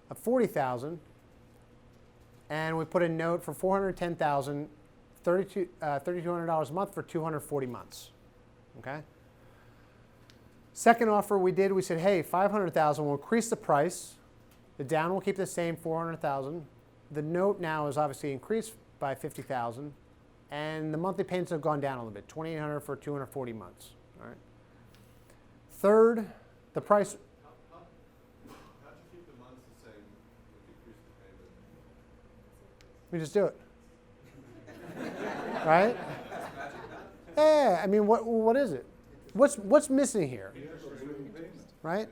of $40,000, and we put a note for $410,000, $3,200 a month for 240 months. Okay. Second offer we did, we said, hey, $500,000, we'll increase the price. The down will keep the same, $400,000. The note now is obviously increased by $50,000. And the monthly payments have gone down a little bit, $2,800 for 240 months. All right. Third, the price. How'd you keep the months the same with the increase in payment? We just do it. Right? Yeah. I mean, what is it? What's missing here? Right?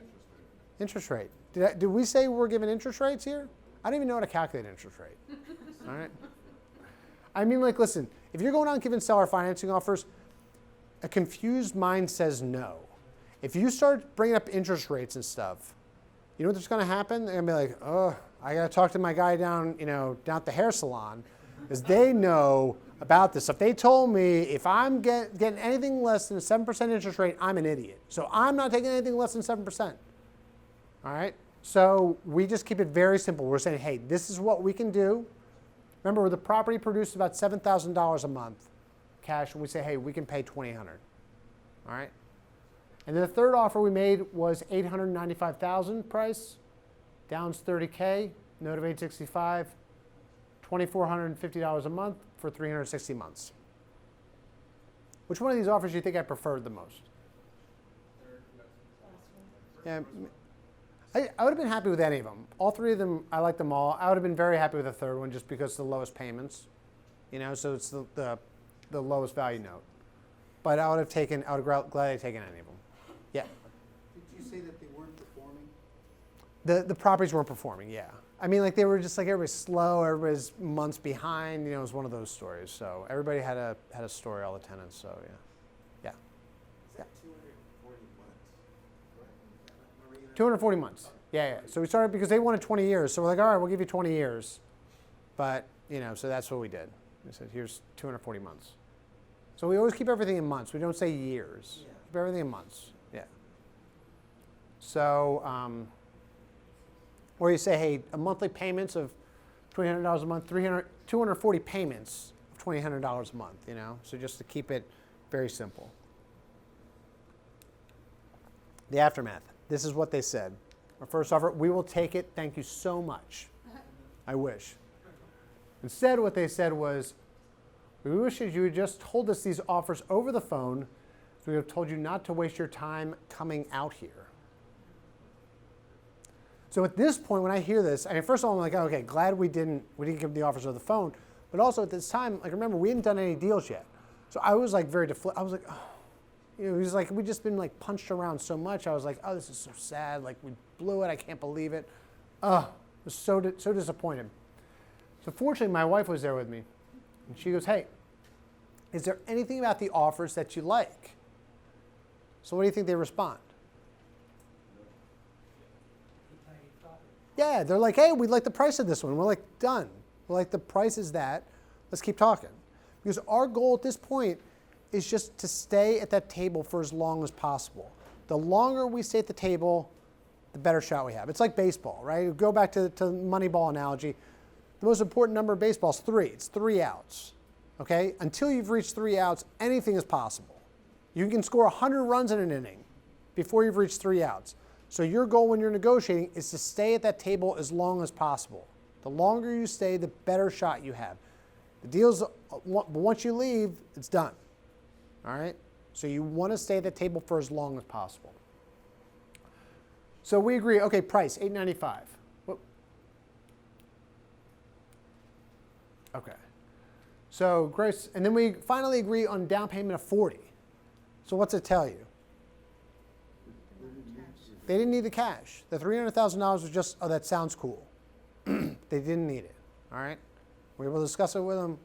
Interest rate. Did we say we're giving interest rates here? I don't even know how to calculate interest rate. All right. I mean, like, listen, if you're going out and giving seller financing offers, a confused mind says no. If you start bringing up interest rates and stuff, you know what's going to happen? They're going to be like, oh, I got to talk to my guy down at the hair salon, because they know about this stuff. They told me if I'm getting anything less than a 7% interest rate, I'm an idiot. So I'm not taking anything less than 7%. All right? So we just keep it very simple. We're saying, hey, this is what we can do. Remember, the property produced about $7,000 a month cash, and we say, hey, we can pay $2,800. All right? And then the third offer we made was $895,000 price, downs $30K, note of 865, $2,450 a month for 360 months. Which one of these offers do you think I preferred the most? Yeah, I would have been happy with any of them. All three of them, I like them all. I would have been very happy with the third one just because it's the lowest payments. So it's the lowest value note. But I would have gladly taken any of them. Yeah. Did you say that they weren't performing? The properties weren't performing, yeah. I mean, like, they were just like, everybody's slow, everybody's months behind, it was one of those stories. So everybody had a story, all the tenants, so yeah. Yeah. Is that 240 months? Correct? 240 months. Yeah. So we started because they wanted 20 years. So we're like, all right, we'll give you 20 years. But, so that's what we did. We said, here's 240 months. So we always keep everything in months. We don't say years. Yeah. Keep everything in months. Yeah. So, or you say, hey, a monthly payments of $2,800 a month, 240 payments of $2,800 a month, So just to keep it very simple. The aftermath. This is what they said. Our first offer, we will take it. Thank you so much. I wish. Instead, what they said was, we wish that you had just told us these offers over the phone, so we have told you not to waste your time coming out here. So at this point, when I hear this, first of all, I'm like, okay, glad we didn't give the offers over the phone. But also at this time, like, remember, we hadn't done any deals yet. So I was like I was like, oh. It was like we'd just been like punched around so much. I was like, oh, this is so sad. Like, we blew it. I can't believe it. I was so disappointed. So fortunately, my wife was there with me. And she goes, hey, is there anything about the offers that you like? So what do you think they respond? Yeah, they're like, hey, we like the price of this one. We're like, done. We're like, the price is that. Let's keep talking. Because our goal at this point is just to stay at that table for as long as possible. The longer we stay at the table, the better shot we have. It's like baseball, right? Go back to the Moneyball analogy. The most important number of baseball is 3. It's 3 outs. Okay? Until you've reached 3 outs, anything is possible. You can score 100 runs in an inning before you've reached 3 outs. So your goal when you're negotiating is to stay at that table as long as possible. The longer you stay, the better shot you have. The deal's, once you leave, it's done. All right? So you want to stay at the table for as long as possible. So we agree, okay, price, $895. Whoop. Okay. So Grace, and then we finally agree on down payment of $40. So what's it tell you? They didn't need the cash. The $300,000 was just, oh, that sounds cool. They didn't need it. All right? We will discuss it with them.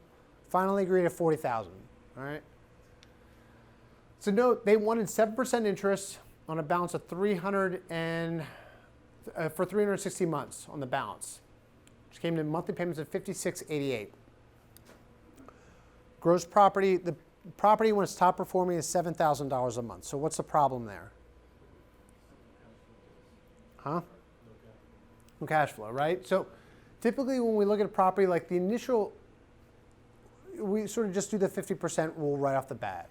Finally agreed at $40,000. All right? So note, they wanted 7% interest on a balance of for 360 months on the balance, which came to monthly payments of $56.88. Gross property, the property when it's top performing is $7,000 a month. So what's the problem there? Huh? No cash flow, right? So typically when we look at a property, like the initial, we sort of just do the 50% rule right off the bat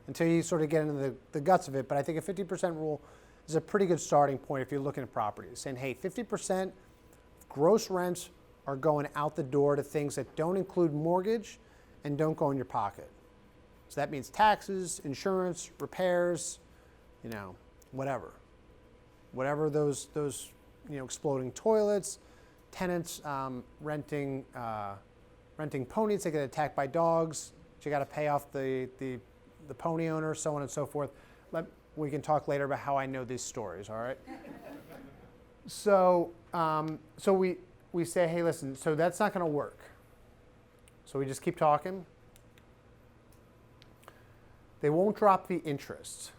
until you sort of get into the guts of it. But I think a 50% rule is a pretty good starting point if you're looking at properties. Saying, hey, 50% gross rents are going out the door to things that don't include mortgage and don't go in your pocket. So that means taxes, insurance, repairs, whatever. Whatever those exploding toilets, tenants renting ponies, they get attacked by dogs. So you got to pay off the pony owner, so on and so forth. We can talk later about how I know these stories, all right? So we say, hey, listen, so that's not going to work. So we just keep talking. They won't drop the interest.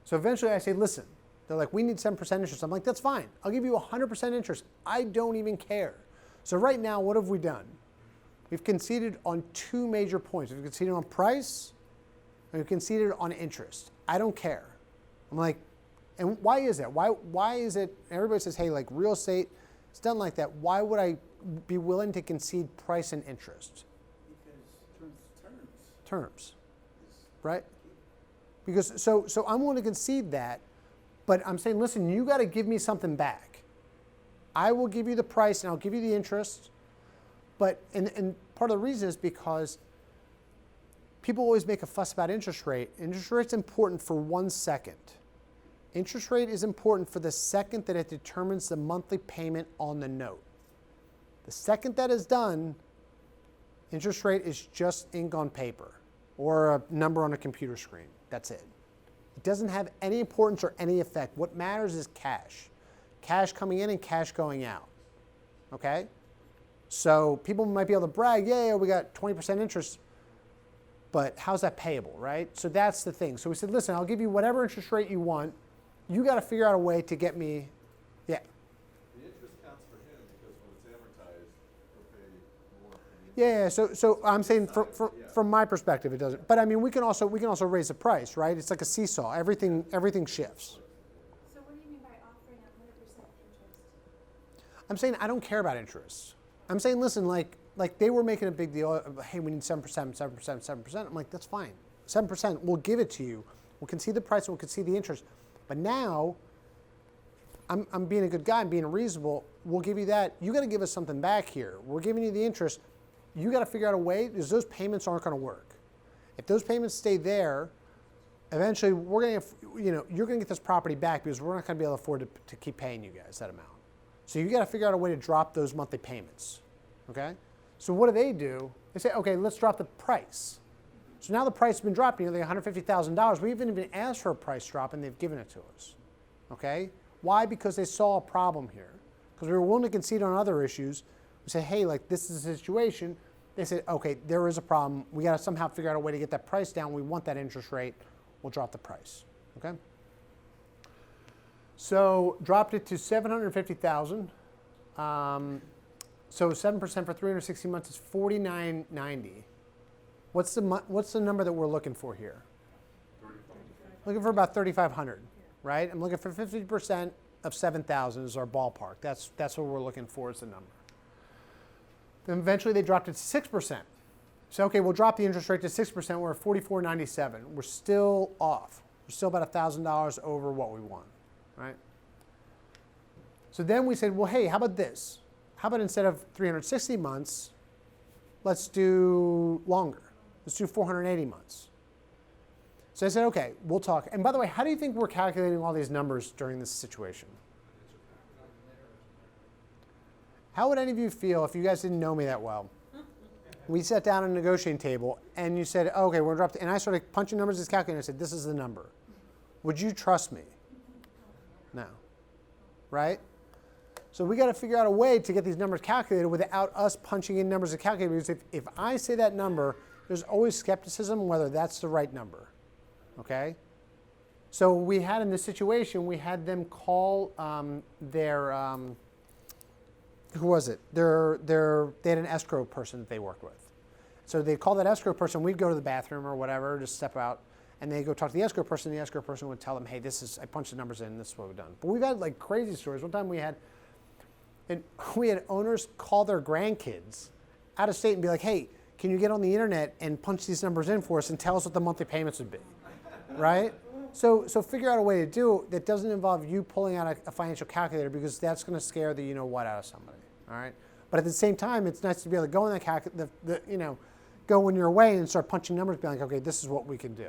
So eventually I say, listen, they're like, we need 7% interest. I'm like, that's fine. I'll give you 100% interest. I don't even care. So right now, what have we done? We've conceded on two major points. We've conceded on price, and we've conceded on interest. I don't care. I'm like, and why is that? Why is it, everybody says, hey, like real estate, it's done like that. Why would I be willing to concede price and interest? Because terms. Terms, right? Because, so I'm willing to concede that, but I'm saying, listen, you got to give me something back. I will give you the price and I'll give you the interest, but, and part of the reason is because people always make a fuss about interest rate. Interest rate's important for 1 second. Interest rate is important for the second that it determines the monthly payment on the note. The second that is done, interest rate is just ink on paper or a number on a computer screen. That's it. It doesn't have any importance or any effect. What matters is cash. Cash coming in and cash going out. Okay? So people might be able to brag, yeah, we got 20% interest, but how's that payable, right? So that's the thing. So we said, listen, I'll give you whatever interest rate you want. You got to figure out a way to get me, yeah. The interest counts for him because when it's amortized, he'll pay more. than the So I'm saying from my perspective, it doesn't. But I mean, we can also raise the price, right? It's like a seesaw. Everything shifts. So what do you mean by offering 100% interest? I'm saying I don't care about interest. I'm saying, listen, like they were making a big deal of, hey, we need 7%, 7%, 7%. I'm like, that's fine. 7%, we'll give it to you. We'll concede the price, we'll concede the interest. But now, I'm being a good guy, I'm being reasonable. We'll give you that. You got to give us something back here. We're giving you the interest. You got to figure out a way, because those payments aren't going to work. If those payments stay there, eventually we're going to, you're going to get this property back because we're not going to be able to afford to keep paying you guys that amount. So you got to figure out a way to drop those monthly payments. Okay? So what do? They say, okay, let's drop the price. So now the price has been dropped nearly $150,000. We haven't even asked for a price drop, and they've given it to us. Okay? Why? Because they saw a problem here. Because we were willing to concede on other issues. We said, hey, like this is a situation. They said, okay, there is a problem. We got to somehow figure out a way to get that price down. We want that interest rate. We'll drop the price. Okay? So dropped it to $750,000. So 7% for 360 months is $49.90. What's the number that we're looking for here? 35. Looking for about 3,500, right? I'm looking for 50% of 7,000 is our ballpark. That's what we're looking for as the number. Then eventually they dropped it to 6%. So okay, we'll drop the interest rate to 6%. We're at $44.97. We're still off. We're still about $1,000 over what we want, right? So then we said, well, hey, how about this? How about instead of 360 months, let's do longer. Let's do 480 months. So I said, okay, we'll talk. And by the way, how do you think we're calculating all these numbers during this situation? How would any of you feel if you guys didn't know me that well? We sat down at a negotiating table and you said, okay, we're dropped, and I started punching numbers in this calculator and I said, this is the number. Would you trust me? No. Right? So we got to figure out a way to get these numbers calculated without us punching in numbers in the calculator, because if I say that number, there's always skepticism whether that's the right number. Okay? So we had in this situation, we had them call their, who was it? They had an escrow person that they worked with. So they'd call that escrow person, we'd go to the bathroom or whatever, just step out, and they'd go talk to the escrow person, and the escrow person would tell them, hey, I punched the numbers in, this is what we've done. But we've had like crazy stories. One time we had owners call their grandkids out of state and be like, hey, can you get on the internet and punch these numbers in for us and tell us what the monthly payments would be, right? So figure out a way to do it that doesn't involve you pulling out a financial calculator, because that's going to scare the you-know-what out of somebody, all right? But at the same time, it's nice to be able to go in that calculator, go when you're away and start punching numbers, be like, okay, this is what we can do,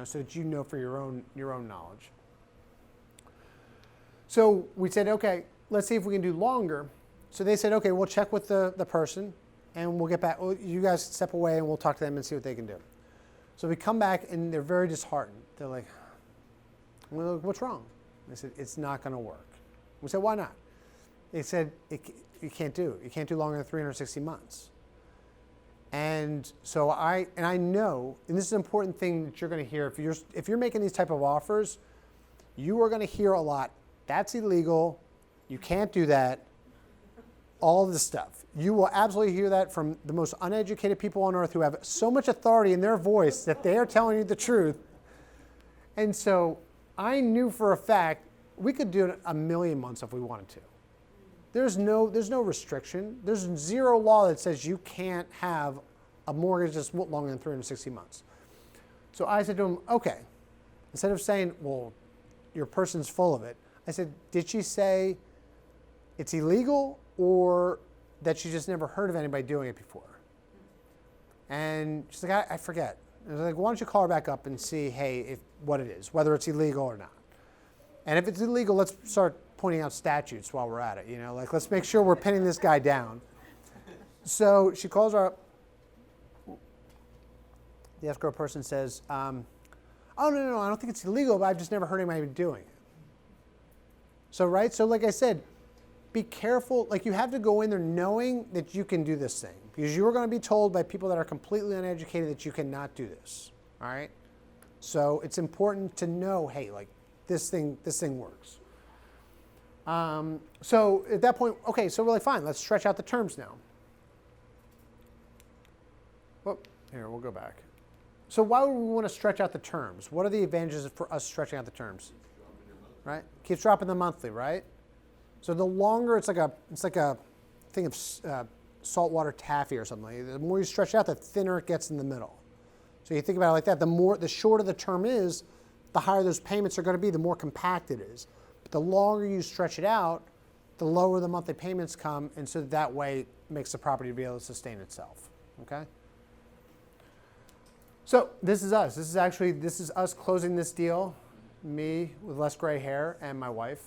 so that you know for your own knowledge. So we said, okay, let's see if we can do longer. So they said, okay, we'll check with the person and we'll get back. Well, you guys step away and we'll talk to them and see what they can do. So we come back and they're very disheartened. They're like, well, what's wrong? I said, it's not going to work. We said, why not? They said, you can't do it. You can't do longer than 360 months. And so I know, and this is an important thing that you're going to hear, if you're making these type of offers, you are going to hear a lot, that's illegal, you can't do that, all of this stuff. You will absolutely hear that from the most uneducated people on earth who have so much authority in their voice that they are telling you the truth. And so I knew for a fact we could do it a million months if we wanted to. There's no restriction. There's zero law that says you can't have a mortgage that's longer than 360 months. So I said to him, okay, instead of saying, well, your person's full of it, I said, did she say it's illegal or that she just never heard of anybody doing it before? And she's like, I forget. And I was like, why don't you call her back up and see, hey, what it is, whether it's illegal or not. And if it's illegal, let's start pointing out statutes while we're at it. You know, like let's make sure we're pinning this guy down. So she calls her up. The escrow person says, oh, no, I don't think it's illegal, but I've just never heard anybody doing it. So, right? So like I said, be careful. Like you have to go in there knowing that you can do this thing because you are going to be told by people that are completely uneducated that you cannot do this. All right? So it's important to know, hey, like this thing works. So at that point, okay, so we're like, fine, let's stretch out the terms now. Well, here, we'll go back. So why would we want to stretch out the terms? What are the advantages for us stretching out the terms? Right? Keeps dropping the monthly, right? So the longer, it's like a thing of saltwater taffy or something. The more you stretch out, the thinner it gets in the middle. So you think about it like that. The shorter the term is, the higher those payments are going to be, the more compact it is. But the longer you stretch it out, the lower the monthly payments come, and so that way it makes the property be able to sustain itself. Okay? So this is us. This is us closing this deal, me with less gray hair and my wife.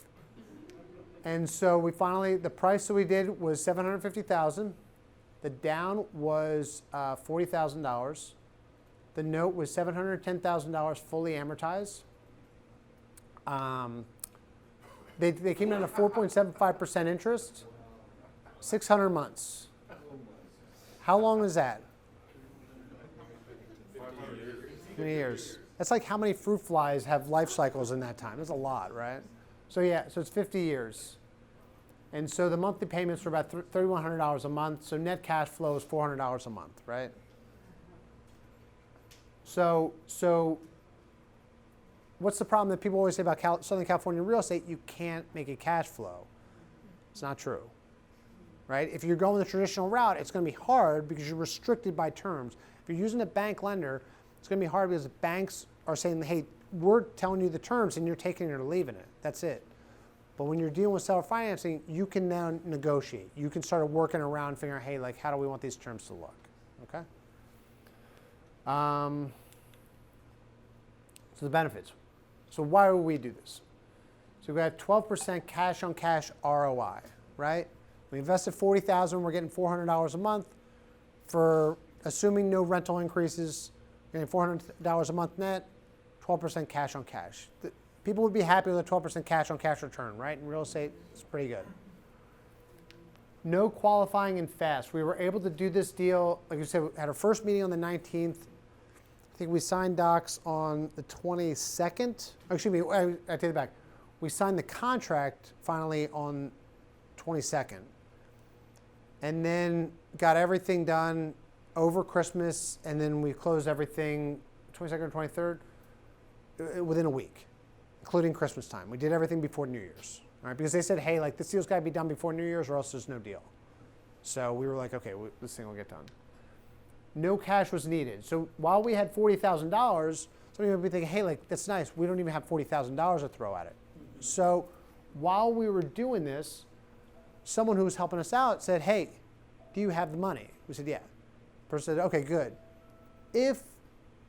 And so we finally, the price that we did was $750,000. The down was $40,000. The note was $710,000 fully amortized. They came down to 4.75% interest, 600 months. How long is that? 20 years. That's like how many fruit flies have life cycles in that time. That's a lot, right? So yeah, so it's 50 years. And so the monthly payments were about $3,100 a month. So net cash flow is $400 a month, right? So what's the problem that people always say about Southern California real estate? You can't make a cash flow. It's not true, right? If you're going the traditional route, it's going to be hard because you're restricted by terms. If you're using a bank lender, it's going to be hard because the banks are saying, hey, we're telling you the terms and you're taking it or leaving it. That's it. But when you're dealing with seller financing, you can now negotiate. You can start working around, figuring out, hey, like, how do we want these terms to look? Okay? So the benefits. So why would we do this? So we have 12% cash on cash ROI, right? We invested $40,000, we're getting $400 a month. For assuming no rental increases, getting $400 a month net, 12% cash on cash. People would be happy with a 12% cash on cash return, right? In real estate, it's pretty good. No qualifying and fast. We were able to do this deal, like you said, we had our first meeting on the 19th. I think we signed docs on the 22nd. Oh, excuse me, I take it back. We signed the contract finally on 22nd. And then got everything done over Christmas, and then we closed everything 22nd or 23rd within a week, including Christmas time. We did everything before New Year's, all right? Because they said, hey, like this deal's got to be done before New Year's or else there's no deal. So we were like, okay, this thing will get done. No cash was needed. So while we had $40,000, somebody would be thinking, hey, like that's nice. We don't even have $40,000 to throw at it. So while we were doing this, someone who was helping us out said, hey, do you have the money? We said, yeah. The person said, okay, good. If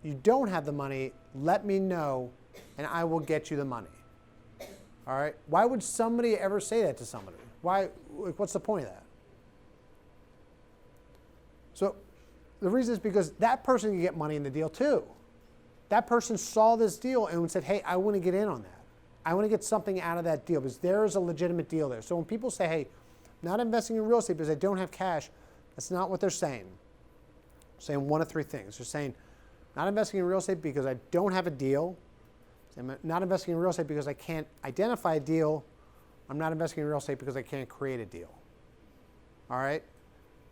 you don't have the money, let me know and I will get you the money. All right? Why would somebody ever say that to somebody? Why? What's the point of that? So the reason is because that person can get money in the deal too. That person saw this deal and said, hey, I want to get in on that. I want to get something out of that deal because there is a legitimate deal there. So when people say, hey, I'm not investing in real estate because I don't have cash, that's not what they're saying. They're saying one of three things. They're saying, not investing in real estate because I don't have a deal. I'm not investing in real estate because I can't identify a deal. I'm not investing in real estate because I can't create a deal. All right?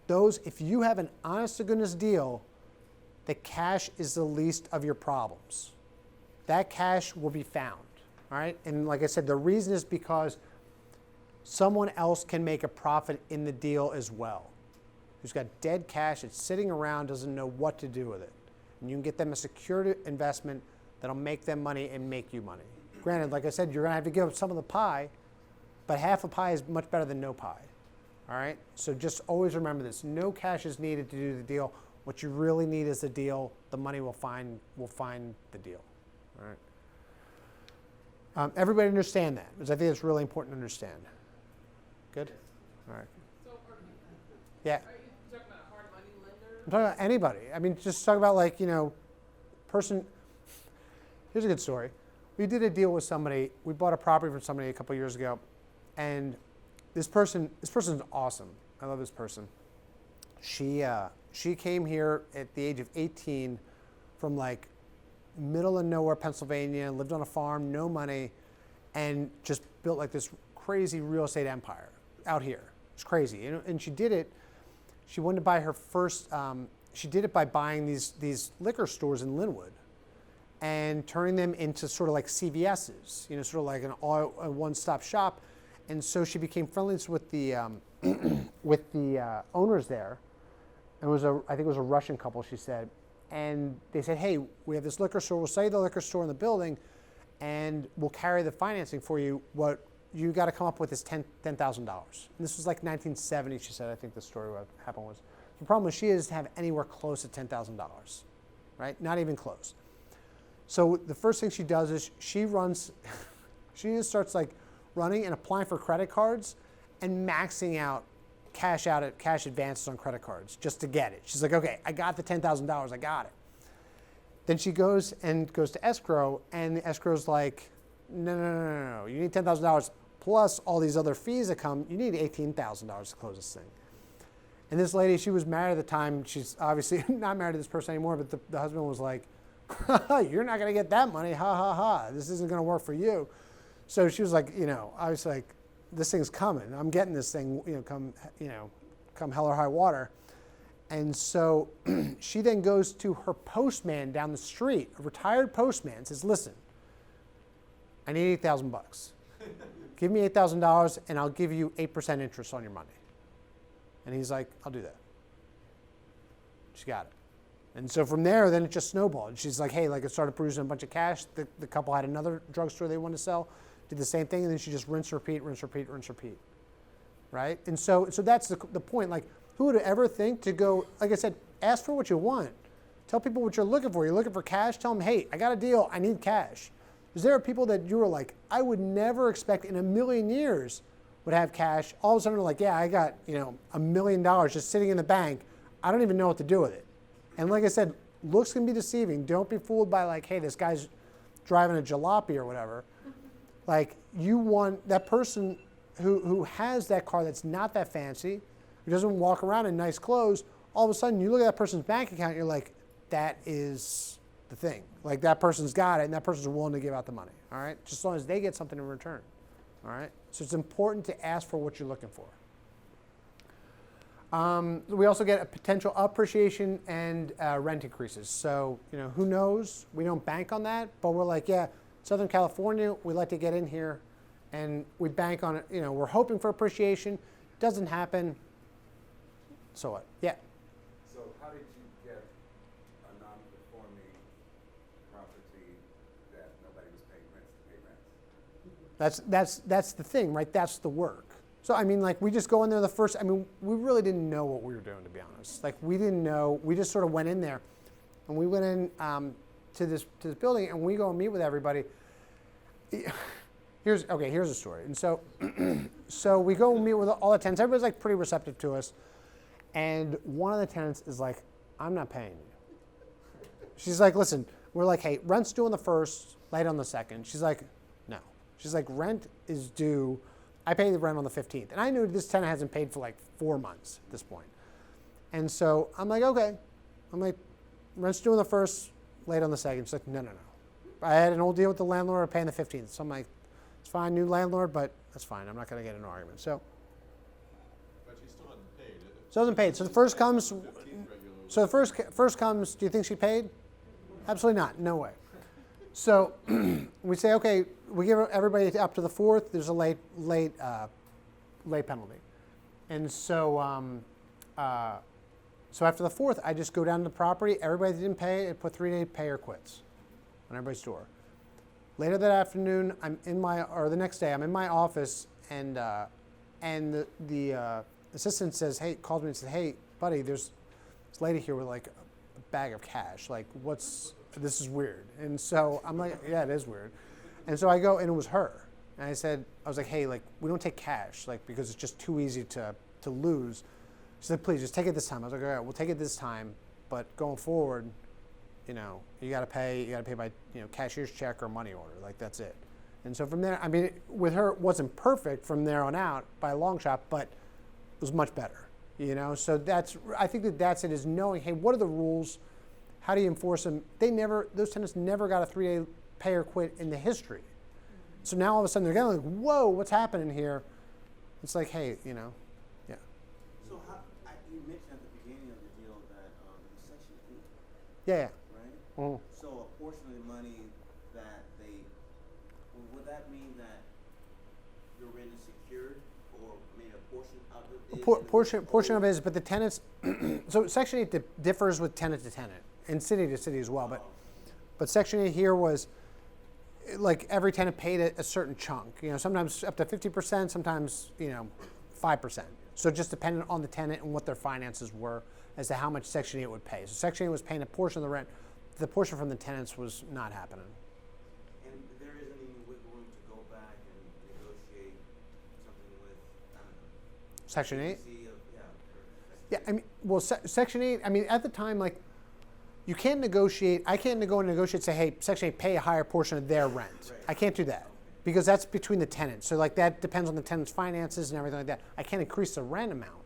Those, if you have an honest to goodness deal, the cash is the least of your problems. That cash will be found. All right? And like I said, the reason is because someone else can make a profit in the deal as well. Who's got dead cash, it's sitting around, doesn't know what to do with it. And you can get them a secured investment that'll make them money and make you money. Granted, like I said, you're going to have to give up some of the pie, but half a pie is much better than no pie. All right? So just always remember this. No cash is needed to do the deal. What you really need is the deal. The money will find the deal. All right? Everybody understand that, because I think it's really important to understand. Good? All right. So Yeah. are you talking about a hard money lender? I'm talking about anybody. I mean, just talk about like, person. Here's a good story. We did a deal with somebody. We bought a property from somebody a couple years ago, and this person's awesome. I love this person. She came here at the age of 18 from like middle of nowhere, Pennsylvania, lived on a farm, no money, and just built like this crazy real estate empire out here. It's crazy. And she did it. She wanted to buy her first, she did it by buying these liquor stores in Linwood and turning them into sort of like CVS's, sort of like a one-stop shop. And so she became friends with the owners there. And I think it was a Russian couple, she said. And they said, hey, we have this liquor store. We'll sell you the liquor store in the building, and we'll carry the financing for you. What you got to come up with is $10,000. And this was like 1970, she said. I think the story what happened was. The problem was she doesn't have anywhere close to $10,000, right? Not even close. So the first thing she does is she just starts like running and applying for credit cards and maxing out cash advances on credit cards just to get it. She's like, okay, I got the $10,000, I got it. Then she goes to escrow, and the escrow's like, no, you need $10,000 plus all these other fees that come. You need $18,000 to close this thing. And this lady, she was married at the time. She's obviously not married to this person anymore, but the husband was like, you're not going to get that money, ha, ha, ha. This isn't going to work for you. So she was like, I was like, this thing's coming. I'm getting this thing, come hell or high water. And so she then goes to her postman down the street, a retired postman, says, listen, I need $8,000. Give me $8,000 and I'll give you 8% interest on your money. And he's like, I'll do that. She got it. And so from there, then it just snowballed. She's like, hey, it started producing a bunch of cash. The couple had another drugstore they wanted to sell, did the same thing, and then she just rinse, repeat, right? And so that's the point. Like, who would ever think to go, like I said, ask for what you want. Tell people what you're looking for. You're looking for cash, tell them, hey, I got a deal, I need cash. Because there are people that you were like, I would never expect in a million years would have cash. All of a sudden they're like, yeah, I got, $1 million just sitting in the bank. I don't even know what to do with it. And like I said, looks can be deceiving. Don't be fooled by like, hey, this guy's driving a jalopy or whatever. Like, you want that person who has that car that's not that fancy, who doesn't walk around in nice clothes, all of a sudden you look at that person's bank account, you're like, that is the thing. Like, that person's got it, and that person's willing to give out the money, all right? Just as long as they get something in return, all right? So it's important to ask for what you're looking for. We also get a potential appreciation and rent increases. So, who knows? We don't bank on that, but we're like, yeah, Southern California, we like to get in here, and we bank on it. We're hoping for appreciation. Doesn't happen. So what? Yeah. So how did you get a non-conforming property that nobody was paying rent to pay rent? That's the thing, right? That's the work. So I mean, like, we just go in there we really didn't know what we were doing, to be honest. Like, we didn't know. We just sort of went in there, and we went in to this building, and we go and meet with everybody. Here's a story. And so so we go and meet with all the tenants. Everybody's like pretty receptive to us, and one of the tenants is like, I'm not paying you. She's like, listen, we're like, hey, rent's due on the first, late on the second. She's like, no. She's like, rent is due. I pay the rent on the 15th. And I knew this tenant hasn't paid for like 4 months at this point. And so I'm like, okay. I'm like, rent's due on the 1st, late on the 2nd. She's like, no. I had an old deal with the landlord, I'm paying the 15th. So I'm like, it's fine, new landlord, but that's fine. I'm not going to get in an argument. So, But she still hasn't paid. still hasn't paid. So the first comes, so the first comes, do you think she paid? Absolutely not. No way. So we say, okay, we give everybody up to the 4th. There's a late penalty. And so, so after the 4th, I just go down to the property. Everybody that didn't pay, I put 3-day pay or quits on everybody's door. Later that afternoon, the next day, I'm in my office, and the assistant says, hey, calls me and says, hey, buddy, there's this lady here with like a bag of cash. Like, this is weird. And so I'm like, yeah, it is weird. And so I go, and it was her. And I was like, hey, like, we don't take cash, like, because it's just too easy to lose. She said, please, just take it this time. I was like, all right, we'll take it this time, but going forward, you know, you got to pay by, you know, cashier's check or money order. Like, that's it. And so from there, I mean, with her, it wasn't perfect from there on out by a long shot, but it was much better, you know? So I think that's it, is knowing, hey, what are the rules? How do you enforce them? Those tenants never got a 3-day pay or quit in the history. So now all of a sudden they're getting like, whoa, what's happening here? It's like, hey, you know, yeah. So you mentioned at the beginning of the deal that the Section 8, Yeah. right? Mhm. So a portion of the money that would that mean that your rent is secured, or maybe a portion of it is? Portion of it is, but the tenants, so Section 8 differs with tenant to tenant and city to city as well. But Section 8 here was, like, every tenant paid a certain chunk. You know, sometimes up to 50%, sometimes, you know, 5%. So it just depended on the tenant and what their finances were as to how much Section 8 would pay. So Section 8 was paying a portion of the rent. The portion from the tenants was not happening. And there isn't any wiggle room to go back and negotiate something with, I don't know, Section 8? Yeah. Yeah, I mean, well, Section 8, I mean, at the time, like, you can't negotiate. I can't go and negotiate, say, hey, Section 8, pay a higher portion of their rent. Right. I can't do that because that's between the tenants. So, like, that depends on the tenant's finances and everything like that. I can't increase the rent amount.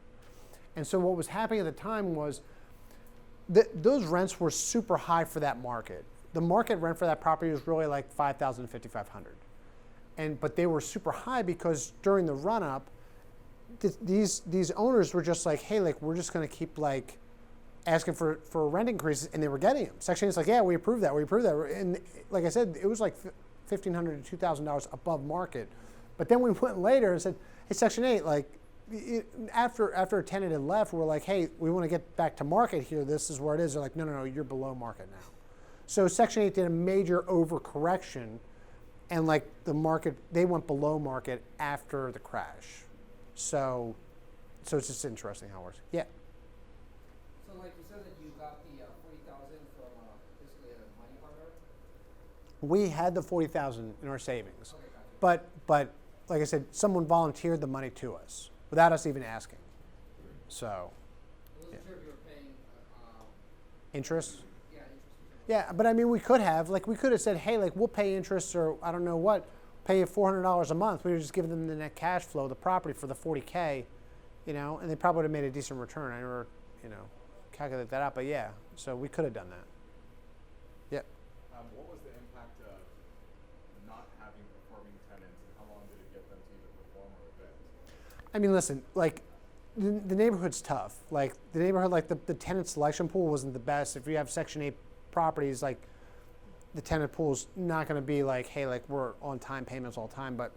And so what was happening at the time was those rents were super high for that market. The market rent for that property was really like $5,000 to $5,500. But they were super high because during the run-up, these owners were just like, hey, like, we're just going to keep, like, asking for rent increases, and they were getting them. Section 8 is like, yeah, we approve that. And like I said, it was like $1,500 to $2,000 above market. But then we went later and said, hey, Section 8, like, after a tenant had left, we're like, hey, we want to get back to market here. This is where it is. They're like, no, you're below market now. So Section 8 did a major overcorrection, and like the market, they went below market after the crash. So it's just interesting how it works. Yeah. So like you said that you got the 40,000 from basically a money partner? We had the 40,000 in our savings, Okay, gotcha. but like I said, someone volunteered the money to us without us even asking. So, I wasn't sure if you were paying interest. yeah, interest. Yeah, but I mean, we could have said, hey, like, we'll pay interest, or I don't know what, pay you $400 a month. We were just giving them the net cash flow, the property for the 40K, you know, and they probably would have made a decent return. I never, you know, calculate that out, but yeah, so we could have done that. Yep. What was the impact of not having performing tenants, and how long did it get them to either perform or evict? I mean, listen, like, the neighborhood's tough. Like, the neighborhood, like, the tenant selection pool wasn't the best. If you have Section 8 properties, like, the tenant pool's not going to be like, hey, like, we're on time payments all the time, but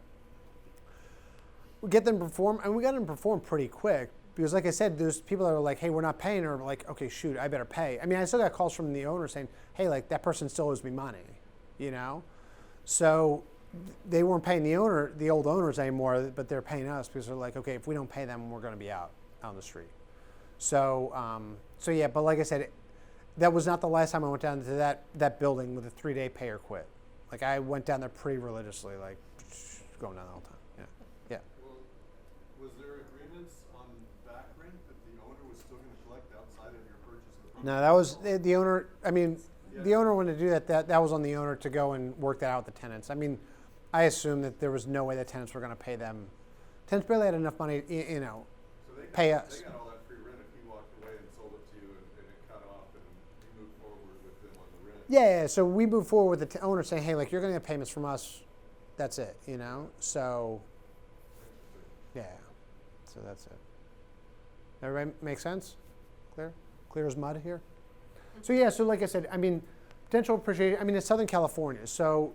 we get them to perform, and we got them to perform pretty quick. Because, like I said, there's people that are like, hey, we're not paying, or like, okay, shoot, I better pay. I mean, I still got calls from the owner saying, hey, like, that person still owes me money, you know? So they weren't paying the old owners anymore, but they're paying us because they're like, okay, if we don't pay them, we're going to be out on the street. So, yeah, but like I said, that was not the last time I went down to that building with a 3-day pay or quit. Like, I went down there pretty religiously, like, going down the whole time. Yeah. Well, was there agreements on back rent that the owner was still going to collect outside of your purchase of the property? No, that was the owner. I mean, the owner wanted to do that. That was on the owner to go and work that out with the tenants. I mean, I assumed that there was no way that tenants were going to pay them. Tenants barely had enough money, you know, So they pay got, us. They got all that free rent if he walked away and sold it to you and it cut off and you moved forward with them on the rent. Yeah, so we moved forward with the owner saying, hey, like, you're going to get payments from us. That's it, you know? So, yeah. So that's it. Everybody make sense? Clear? Clear as mud here? So, yeah, so like I said, I mean, potential appreciation, I mean, it's Southern California. So,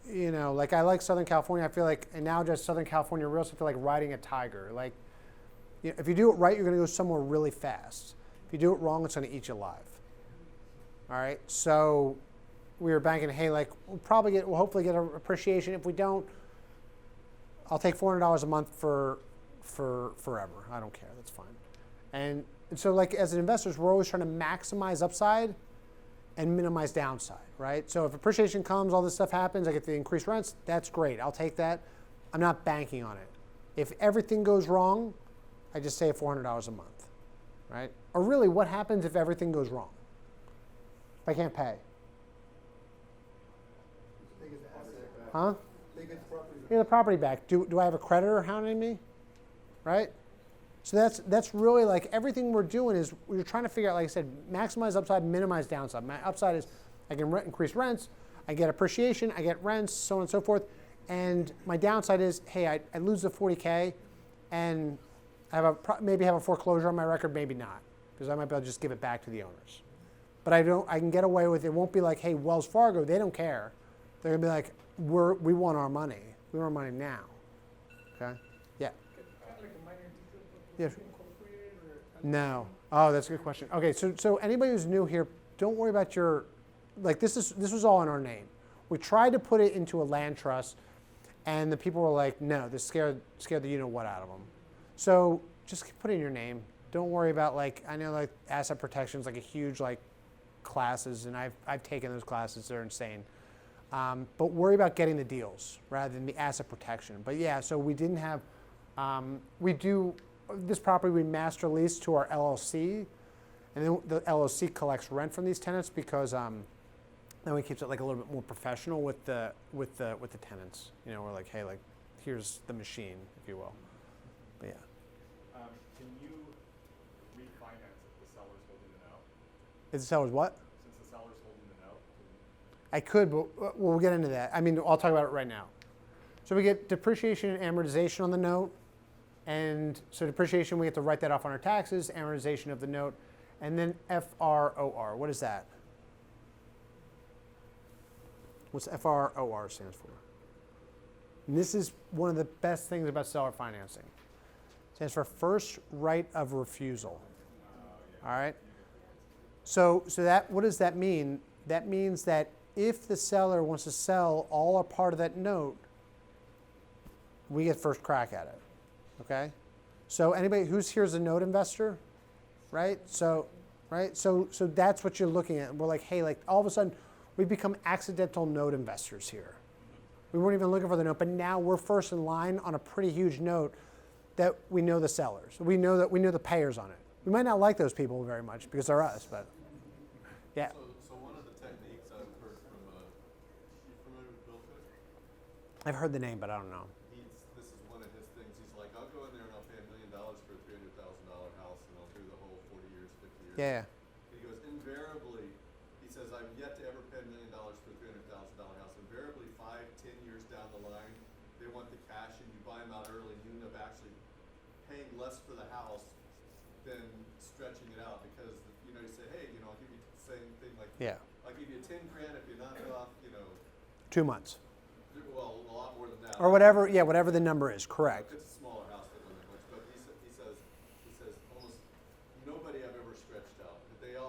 you know, like I like Southern California. I feel like, and now just Southern California real estate, feel like riding a tiger. Like, you know, if you do it right, you're going to go somewhere really fast. If you do it wrong, it's going to eat you alive. All right, so we were banking, hey, like we'll hopefully get an appreciation. If we don't, I'll take $400 a month for forever. I don't care, that's fine. And so like as investors, we're always trying to maximize upside and minimize downside, right? So if appreciation comes, all this stuff happens, I get the increased rents, that's great, I'll take that. I'm not banking on it. If everything goes wrong, I just save $400 a month, right? Or really, what happens if everything goes wrong? If I can't pay. Huh? Yeah, the property back. Do I have a creditor hounding me? Right? So that's really like everything we're doing is we're trying to figure out, like I said, maximize upside, minimize downside. My upside is I can increase rents, I get appreciation, I get rents, so on and so forth. And my downside is, hey, I lose the 40K and I maybe have a foreclosure on my record, maybe not, because I might be able to just give it back to the owners. But I can get away with it. It won't be like, hey, Wells Fargo, they don't care. They're gonna be like, we want our money. We want our money now. Okay? Yeah. Yeah. No. Oh, that's a good question. Okay, so anybody who's new here, don't worry about your, like this was all in our name. We tried to put it into a land trust, and the people were like, no, this scared the you know what out of them. So just put it in your name. Don't worry about like, I know like asset protection is like a huge like classes, and I've taken those classes. They're insane. But worry about getting the deals rather than the asset protection. But yeah, so we didn't have, we do, this property we master lease to our LLC, and then the LLC collects rent from these tenants because then we keeps it like a little bit more professional with the tenants. You know, we're like, hey, like here's the machine, if you will. But yeah. Can you refinance if the seller's holding the note? Is the seller's what? Since the seller's holding the note. I could, but we'll get into that. I mean, I'll talk about it right now. So we get depreciation and amortization on the note. And so depreciation, we have to write that off on our taxes, amortization of the note, and then FROR. What is that? What's FROR stands for? And this is one of the best things about seller financing. It stands for first right of refusal. All right? So that, what does that mean? That means that if the seller wants to sell all or part of that note, we get first crack at it. Okay? So anybody who's here is a note investor, right? So that's what you're looking at. We're like, hey, like all of a sudden we become accidental note investors here. We weren't even looking for the note, but now we're first in line on a pretty huge note that we know the sellers. We know the payers on it. We might not like those people very much because they're us, but yeah. So one of the techniques I've heard from, you familiar with Bill Cook? I've heard the name, but I don't know. This is one of his things. He's like, I'll go in there and I'll pay $1 million for a $300,000 house, and I'll do the whole 40 years, 50 years. Yeah. He goes, invariably, he says, I've yet to ever pay $1 million for a $300,000 house. Invariably, 5, 10 years down the line, they want the cash, and you buy them out early, and you end up actually paying less for the house than stretching it out, because you say, hey, I'll give you the same thing, like I'll give you $10,000 if you knock it off, 2 months. Well, a lot more than that. Or whatever, yeah, whatever the number is, correct. If it's a smaller house, they don't that much. But he says almost nobody I've ever stretched out. They'll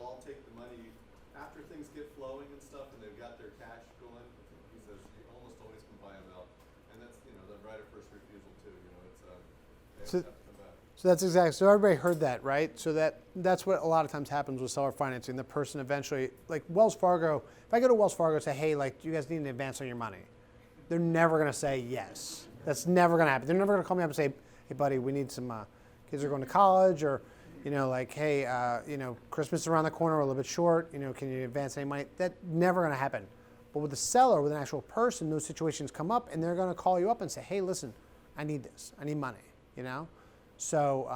all take the money after things get flowing and stuff, and they've got their cash going. He says you almost always can buy them out, and that's the right of first refusal too. They have to come back. So that's exactly, so everybody heard that, right? So that's what a lot of times happens with seller financing. The person eventually, like Wells Fargo, if I go to Wells Fargo and say, hey, like, do you guys need an advance on your money? They're never going to say yes. That's never going to happen. They're never going to call me up and say, hey, buddy, we need some kids are going to college, or, like, hey, Christmas is around the corner, we're a little bit short, can you advance any money? That's never going to happen. But with the seller, with an actual person, those situations come up, and they're going to call you up and say, "Hey, listen, I need this. I need money." You know, so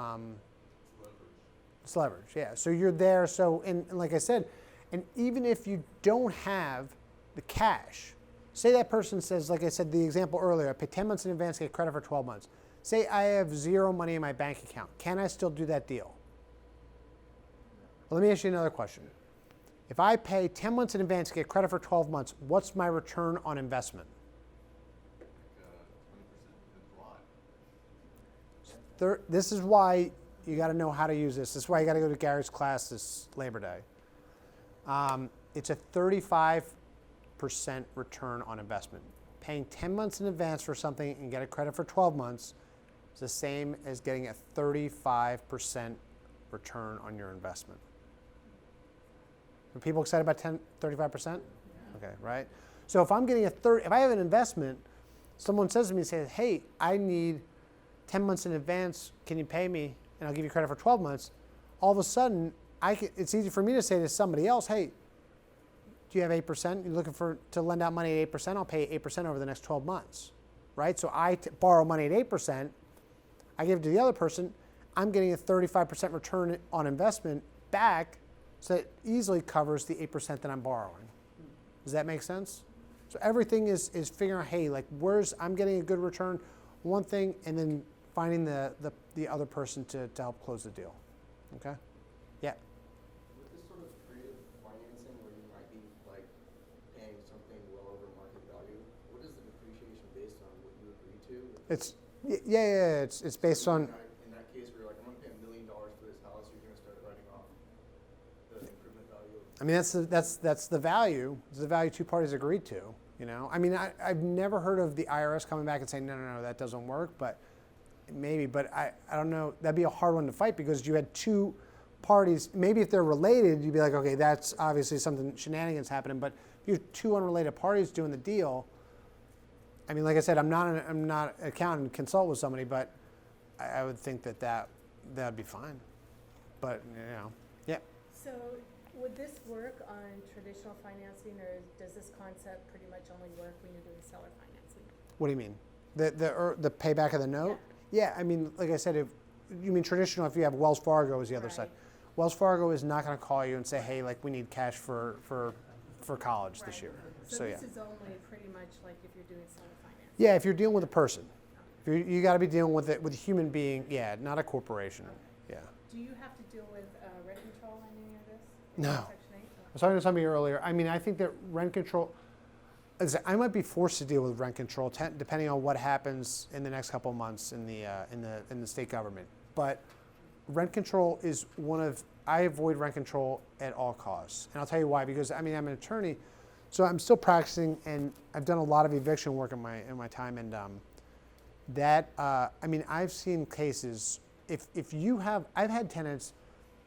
it's leverage. Yeah. So you're there. So and like I said, and even if you don't have the cash, say that person says, like I said, the example earlier, I pay 10 months in advance, get credit for 12 months. Say I have zero money in my bank account. Can I still do that deal? Well, let me ask you another question. If I pay 10 months in advance, get credit for 12 months, what's my return on investment? 20% This is why you got to know how to use this. This is why you got to go to Gary's class this Labor Day. It's a 35% return on investment. Paying 10 months in advance for something and get a credit for 12 months is the same as getting a 35% return on your investment. Are people excited about 35%? Okay, right? So if I'm getting if I have an investment, someone says to me, says, "Hey, I need 10 months in advance. Can you pay me? And I'll give you credit for 12 months." All of a sudden, it's easy for me to say to somebody else, "Hey, do you have 8%? You're looking to lend out money at 8%? I'll pay 8% over the next 12 months." Right? So I borrow money at 8%. I give it to the other person. I'm getting a 35% return on investment back, so it easily covers the 8% that I'm borrowing. Does that make sense? So everything is figuring out, hey, like I'm getting a good return, one thing, and then finding the other person to help close the deal. Okay? Yeah. With this sort of creative financing where you might be like paying something well over market value, what is the depreciation based on? What you agree to? It's based on. In that case where you're like, I'm going to pay $1 million for this house, you're going to start writing off the improvement value. I mean, that's the value. It's the value two parties agreed to. You know, I mean, I've never heard of the IRS coming back and saying, no, that doesn't work. But maybe, but I don't know. That'd be a hard one to fight because you had two parties. Maybe if they're related, you'd be like, okay, that's obviously something shenanigans happening. But if you have two unrelated parties doing the deal, I mean, like I said, I'm not an accountant, consult with somebody, but I would think that'd be fine. But yeah. So would this work on traditional financing, or does this concept pretty much only work when you're doing seller financing? What do you mean? The payback of the note? Yeah, I mean, like I said, if you mean traditional, if you have Wells Fargo is the other side. Wells Fargo is not going to call you and say, hey, like we need cash for college this year. So this is only pretty much like if you're doing seller financing. Yeah, if you're dealing with a person. You got to be dealing with it with a human being, not a corporation. Yeah. Do you have to deal with rent control on any of this? No. I was talking to somebody earlier. I mean, I think that rent control, I might be forced to deal with rent control depending on what happens in the next couple of months in the state government. But rent control is I avoid rent control at all costs. And I'll tell you why, because I mean, I'm an attorney, so I'm still practicing, and I've done a lot of eviction work in my time, and I mean, I've seen cases, I've had tenants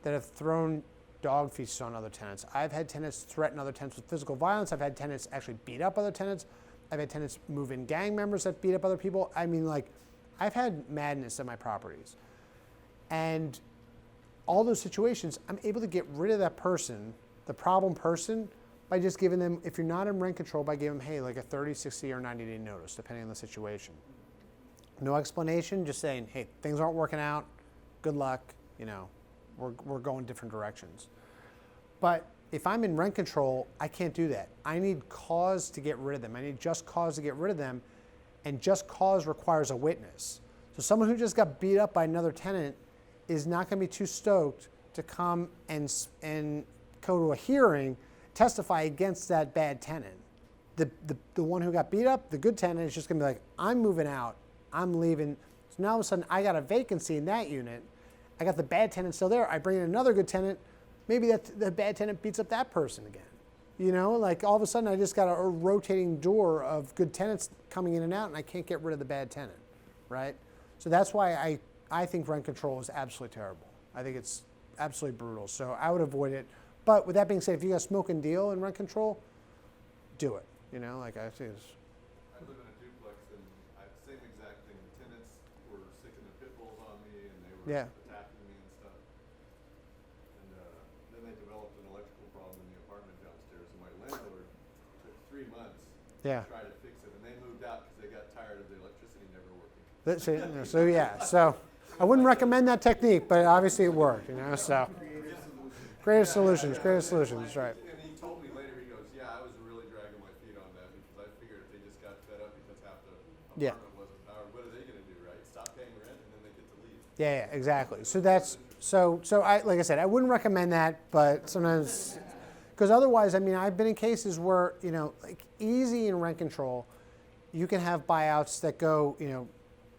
that have thrown dog feasts on other tenants. I've had tenants threaten other tenants with physical violence. I've had tenants actually beat up other tenants. I've had tenants move in gang members that beat up other people. I mean, like, I've had madness at my properties. And all those situations, I'm able to get rid of that person, the problem person, by just giving them, if you're not in rent control, by giving them, hey, like a 30, 60, or 90-day notice, depending on the situation. No explanation, just saying, hey, things aren't working out, good luck, we're going different directions. But if I'm in rent control, I can't do that. I need cause to get rid of them. I need just cause to get rid of them, and just cause requires a witness. So someone who just got beat up by another tenant is not going to be too stoked to come and go to a hearing, testify against that bad tenant. The one who got beat up, the good tenant, is just going to be like, I'm moving out, I'm leaving. So now all of a sudden I got a vacancy in that unit. I got the bad tenant still there. I bring in another good tenant. Maybe the bad tenant beats up that person again. Like all of a sudden I just got a rotating door of good tenants coming in and out, and I can't get rid of the bad tenant, right? So that's why I think rent control is absolutely terrible. I think it's absolutely brutal. So I would avoid it. But with that being said, if you got a smoke and deal in rent control, do it. Like I think it's. I live in a duplex, and same exact thing. The tenants were sticking the pit bulls on me, and they were attacking me and stuff. And then they developed an electrical problem in the apartment downstairs, and my landlord took 3 months Yeah. Try to fix it, and they moved out because they got tired of the electricity never working. So yeah, so I wouldn't recommend that technique, but obviously it worked, you know. So creative solutions, right? And he told me later, he goes, "Yeah, I was really dragging my feet on that because I figured if they just got fed up because half the Yeah. apartment wasn't powered, what are they going to do, right? Stop paying rent and then they get to leave." Yeah, exactly. So that's so I like I said, I wouldn't recommend that, but sometimes because otherwise, I mean, I've been in cases where like easy in rent control, you can have buyouts that go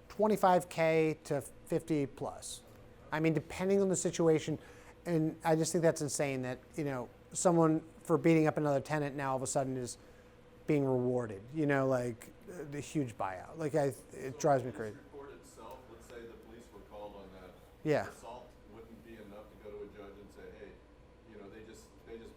$25K to 50 plus. I mean, depending on the situation, and I just think that's insane that someone for beating up another tenant now all of a sudden is being rewarded. Like the huge buyout. Like it drives me crazy. The report itself, let's say the police were called on that. Yeah. Assault wouldn't be enough to go to a judge and say, "Hey, they just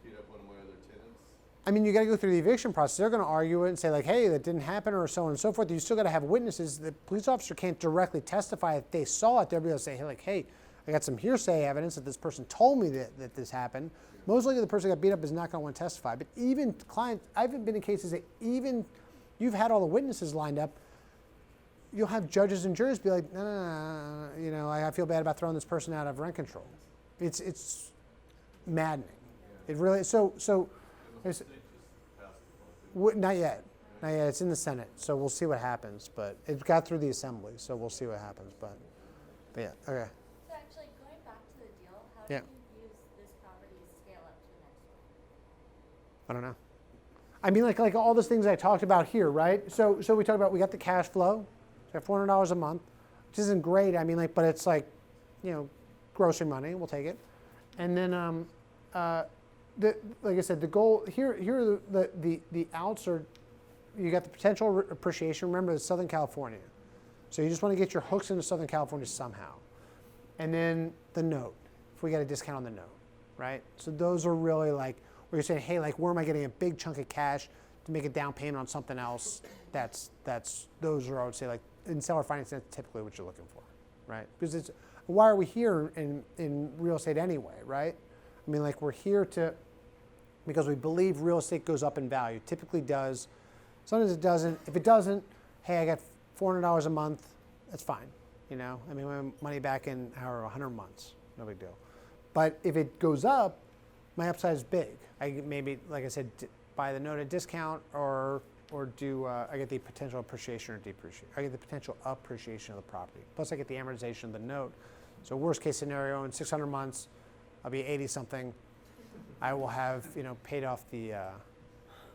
beat up one of my other tenants." I mean, you got to go through the eviction process. They're going to argue it and say like, "Hey, that didn't happen," or so on and so forth. You still got to have witnesses. The police officer can't directly testify if they saw it. They'll be able to say, "Hey, I got some hearsay evidence that this person told me that this happened." Most likely, the person that got beat up is not going to want to testify. But even clients, I've been in cases that even you've had all the witnesses lined up. You'll have judges and juries be like, no, I feel bad about throwing this person out of rent control. It's maddening. It really so. Not yet. It's in the Senate, so we'll see what happens. But it got through the Assembly, so we'll see what happens. But yeah, okay. So actually, going back to the deal, how Yeah. do you use this property to scale up to the next one? I don't know. I mean, like all those things I talked about here, right? So we talked about we got the cash flow, so $400 a month, which isn't great. I mean, but it's like, grocery money. We'll take it. And then, like I said, the goal here are the outs are, you got the potential appreciation. Remember, it's Southern California, so you just want to get your hooks into Southern California somehow. And then the note, if we get a discount on the note, right? So those are really like, where you're saying, hey, like, where am I getting a big chunk of cash to make a down payment on something else? Those are, I would say, like, in seller financing, that's typically what you're looking for, right? Because why are we here in real estate anyway, right? I mean, like, we're here because we believe real estate goes up in value. Typically does. Sometimes it doesn't. If it doesn't, hey, I got $400 a month, that's fine. I mean, my money back in 100 months, no big deal. But if it goes up, my upside is big. I maybe, like I said, buy the note at discount, or do I get the potential appreciation or depreciation? I get the potential appreciation of the property. Plus, I get the amortization of the note. So, worst case scenario, in 600 months, I'll be 80 something. I will have paid off the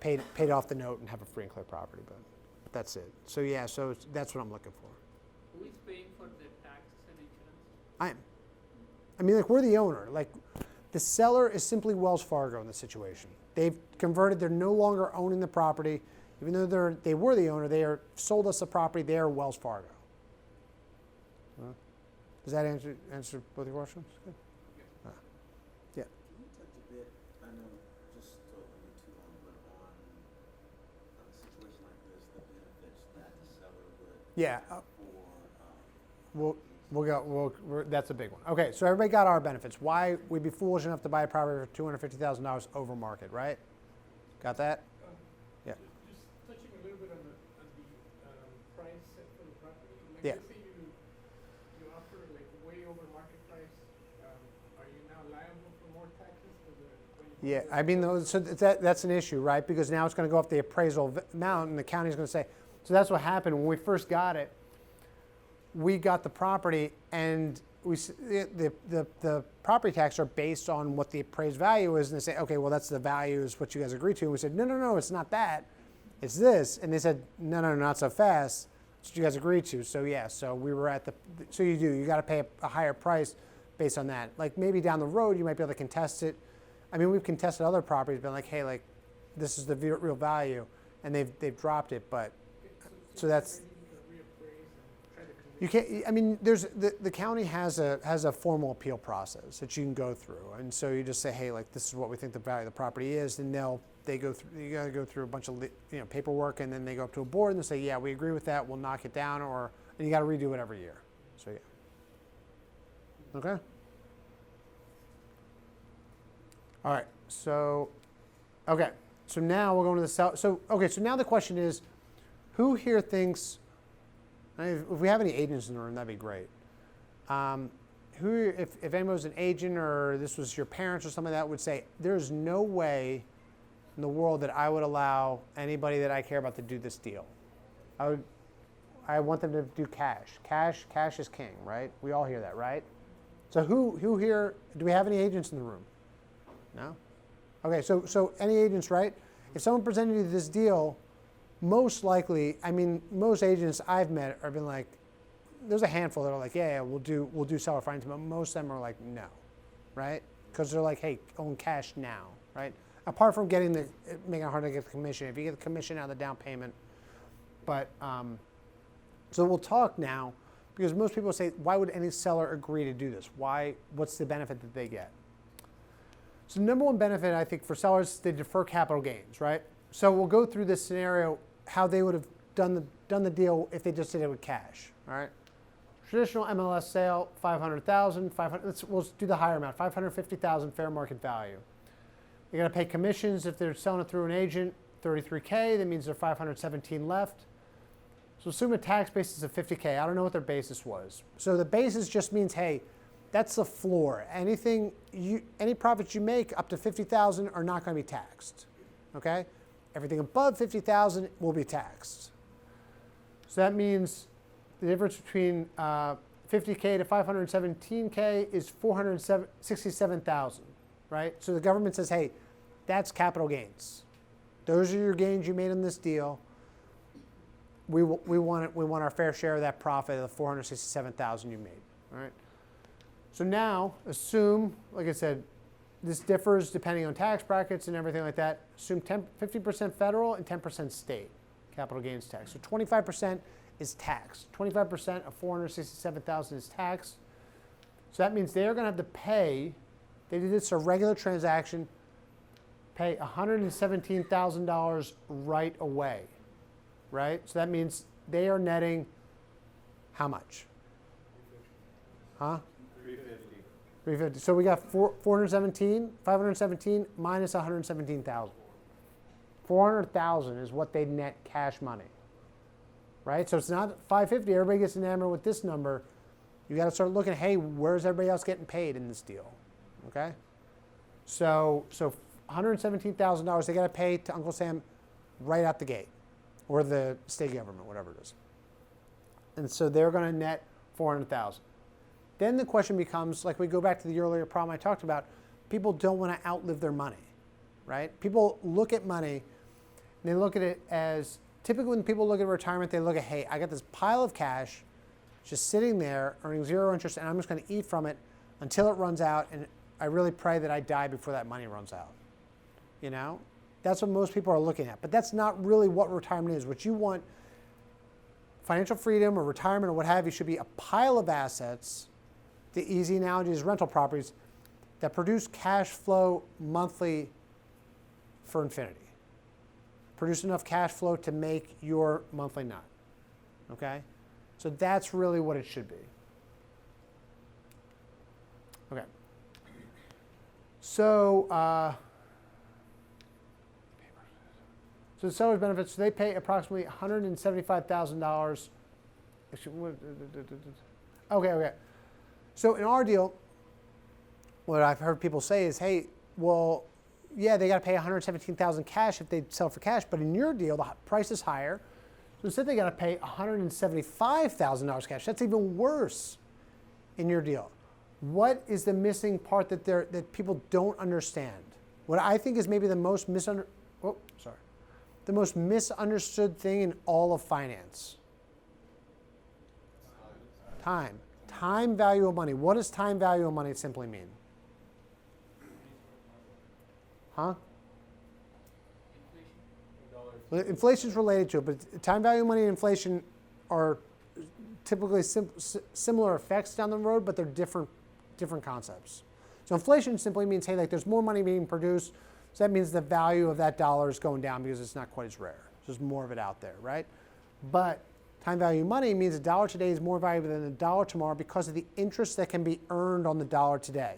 paid off the note and have a free and clear property. But that's it. So yeah, so that's what I'm looking for. Who is paying for the taxes and insurance? I mean, like, we're the owner. Like, the seller is simply Wells Fargo in this situation. They've converted. They're no longer owning the property, even though they were the owner. They sold us the property. They are Wells Fargo. Does that answer both your questions? Good. Yeah. Can you touch a bit, I know, just don't be too long, but on a situation like this, the benefits that the seller would Yeah. for That's a big one. Okay, so everybody got our benefits. Why we'd be foolish enough to buy a property for $250,000 over market, right? Got that? Yeah. Just touching a little bit on the price set for the property. Like, Yeah. let's say you offer like way over market price, are you now liable for more taxes? Yeah, I mean, so that's an issue, right? Because now it's going to go up the appraisal amount, and the county's going to say. So that's what happened when we first got it. We got the property, and the property tax are based on what the appraised value is, and they say, okay, well, that's the value is what you guys agreed to. And we said, no, it's not that, it's this. And they said, no, not so fast. That's what you guys agreed to. So yeah, so we were at so you got to pay a higher price based on that. Like, maybe down the road you might be able to contest it. I mean, we've contested other properties, been like, hey, like, this is the real value, and they've dropped it, but so that's. You can't. I mean, there's the county has a formal appeal process that you can go through, and so you just say, hey, like, this is what we think the value of the property is, and they go through. You got to go through a bunch of paperwork, and then they go up to a board and they say, yeah, we agree with that. We'll knock it down, and you got to redo it every year. So yeah. Okay. All right. So, okay. So now we're going to the sell. So now the question is, who here thinks? If we have any agents in the room, that'd be great. If anyone was an agent or this was your parents or something like that, would say there's no way in the world that I would allow anybody that I care about to do this deal. I want them to do cash. Cash is king, right? We all hear that, right? So who here? Do we have any agents in the room? No. Okay, so any agents, right? If someone presented you this deal, most likely, I mean, most agents I've met have been like, there's a handful that are like, yeah, we'll do seller financing, but most of them are like, no, right? Because they're like, hey, own cash now, right? Apart from making it hard to get the commission. If you get the commission out of the down payment, but so we'll talk now because most people say, why would any seller agree to do this? What's the benefit that they get? So the number one benefit, I think, for sellers, they defer capital gains, right? So we'll go through this scenario, how they would have done the deal if they just did it with cash, all right? Traditional MLS sale, $500,000, we'll do the higher amount, $550,000 fair market value. You're gonna pay commissions if they're selling it through an agent, $33K, that means there's $517 left. So assume a tax basis of $50K. I don't know what their basis was. So the basis just means, hey, that's the floor. Any profits you make up to $50,000 are not going to be taxed. Okay? Everything above $50,000 will be taxed. So that means the difference between $50K to $517K is $467,000, right? So the government says, hey, that's capital gains. Those are your gains you made in this deal. We want our fair share of that profit of the $467,000 you made. All right. So now assume, like I said, this differs depending on tax brackets and everything like that. Assume 50% federal and 10% state capital gains tax. So 25% is taxed. 25% of $467,000 is taxed. So that means they're going to have to pay. They did this a regular transaction. Pay $117,000 right away. Right? So that means they are netting how much? Huh? 350. So we got 517 minus 117,000. 400,000 is what they net cash money. Right? So it's not 550. Everybody gets enamored with this number. You got to start looking, hey, where's everybody else getting paid in this deal? Okay? So $117,000 they got to pay to Uncle Sam right out the gate, or the state government, whatever it is. And so they're going to net 400,000. Then the question becomes, like we go back to the earlier problem I talked about, people don't want to outlive their money, right? People look at money, and they look at it as, typically when people look at retirement, they look at, hey, I got this pile of cash just sitting there earning zero interest, and I'm just going to eat from it until it runs out, and I really pray that I die before that money runs out. You know? That's what most people are looking at. But that's not really what retirement is. What you want, financial freedom or retirement or what have you, should be a pile of assets. The easy analogy is rental properties that produce cash flow monthly for infinity. Produce enough cash flow to make your monthly nut. Okay? So that's really what it should be. Okay. So the seller's benefits, so they pay approximately $175,000. Okay. So in our deal, what I've heard people say is, hey, well, yeah, they got to pay $117,000 cash if they sell for cash, but in your deal, the price is higher. So instead, they got to pay $175,000 cash. That's even worse in your deal. What is the missing part that people don't understand? What I think is maybe the most misunderstood thing in all of finance. Time. Time value of money. What does time value of money simply mean? Huh? Well, inflation is related to it, but time value of money and inflation are typically similar effects down the road, but they're different concepts. So inflation simply means, hey, like there's more money being produced, so that means the value of that dollar is going down because it's not quite as rare. There's more of it out there, right? But time value of money means a dollar today is more valuable than a dollar tomorrow because of the interest that can be earned on the dollar today.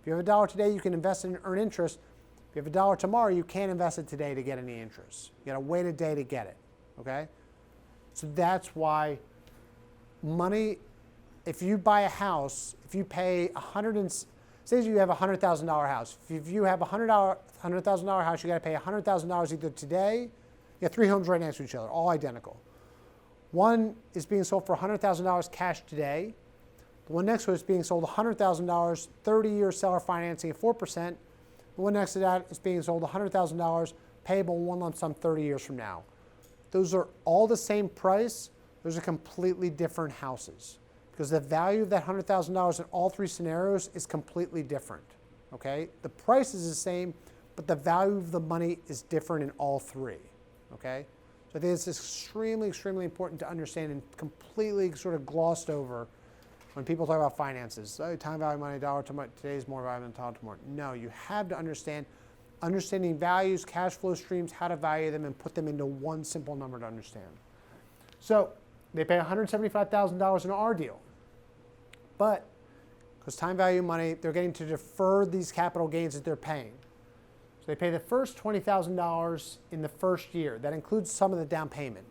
If you have a dollar today, you can invest it and earn interest you have $1 tomorrow, you can't invest it today to get any interest. You gotta wait a day to get it, okay? So that's why money, if you buy a house, if you pay say you have a $100,000 house. If you have a $100,000 house, you gotta pay $100,000 either today, you have 3 homes right next to each other, all identical. One is being sold for $100,000 cash today. The one next to it is being sold $100,000, 30-year seller financing at 4%. The one next to that is being sold $100,000, payable in one lump sum 30 years from now. Those are all the same price. Those are completely different houses because the value of that $100,000 in all 3 scenarios is completely different, okay? The price is the same, but the value of the money is different in all 3, okay? So I think it's extremely, extremely important to understand and completely sort of glossed over when people talk about finances. Oh, time value of money, dollar tomorrow, today is more valuable than tomorrow. No, you have to understanding values, cash flow streams, how to value them, and put them into one simple number to understand. So they pay $175,000 in our deal. But because time value of money, they're getting to defer these capital gains that they're paying. So they pay the first $20,000 in the first year. That includes some of the down payment,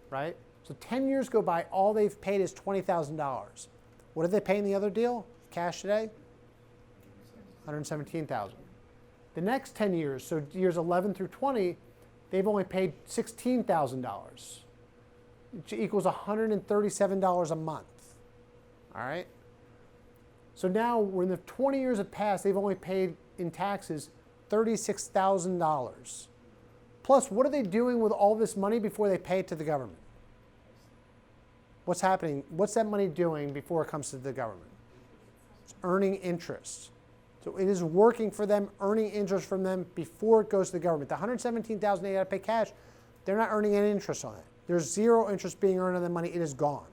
right? So 10 years go by, all they've paid is $20,000. What did they pay in the other deal, cash today? $117,000. The next 10 years, so years 11 through 20, they've only paid $16,000, which equals $137 a month, all right? So now, when the 20 years have passed, they've only paid in taxes $36,000. Plus, what are they doing with all this money before they pay it to the government? What's happening? What's that money doing before it comes to the government? It's earning interest. So it is working for them, earning interest from them before it goes to the government. The $117,000 they got to pay cash, they're not earning any interest on it. There's 0 interest being earned on the money. It is gone.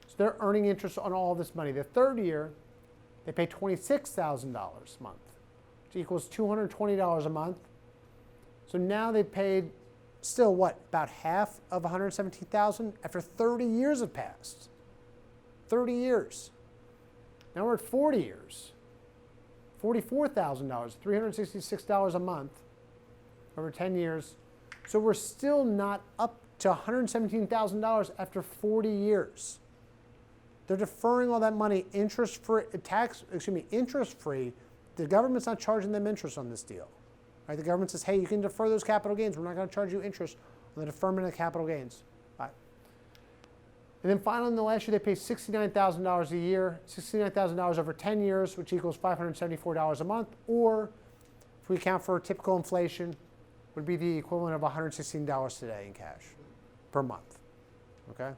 So they're earning interest on all this money. The third year, they pay $26,000 a month, which equals $220 a month. So now they paid still what, about half of $117,000 after 30 years have passed. 30 years. Now we're at 40 years. $44,000, $366 a month over 10 years. So we're still not up to $117,000 after 40 years. They're deferring all that money interest-free. The government's not charging them interest on this deal. Right? The government says, hey, you can defer those capital gains. We're not going to charge you interest on the deferment of capital gains. Bye. And then finally, in the last year, they pay $69,000 a year, $69,000 over 10 years, which equals $574 a month. Or, if we account for typical inflation, would be the equivalent of $116 today in cash per month. Okay?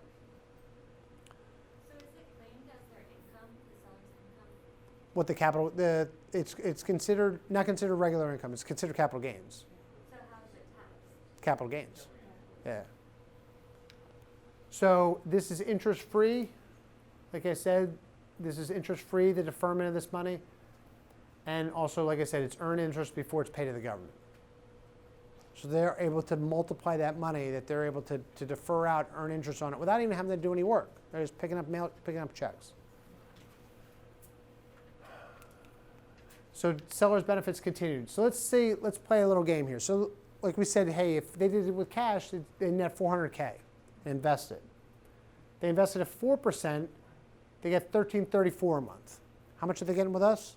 So is it claimed as their income, the seller's income? What the capital, it's considered, not considered regular income, it's considered capital gains. So how is it taxed? Capital gains. Yeah. So this is interest-free. Like I said, this is interest-free, the deferment of this money. And also, like I said, it's earned interest before it's paid to the government. So they're able to multiply that money that they're able to defer out, earn interest on it without even having to do any work. They're just picking up checks. So seller's benefits continued. So let's play a little game here. So like we said, hey, if they did it with cash, they net $400K and invested. They invested at 4%, they get $1,334 a month. How much are they getting with us?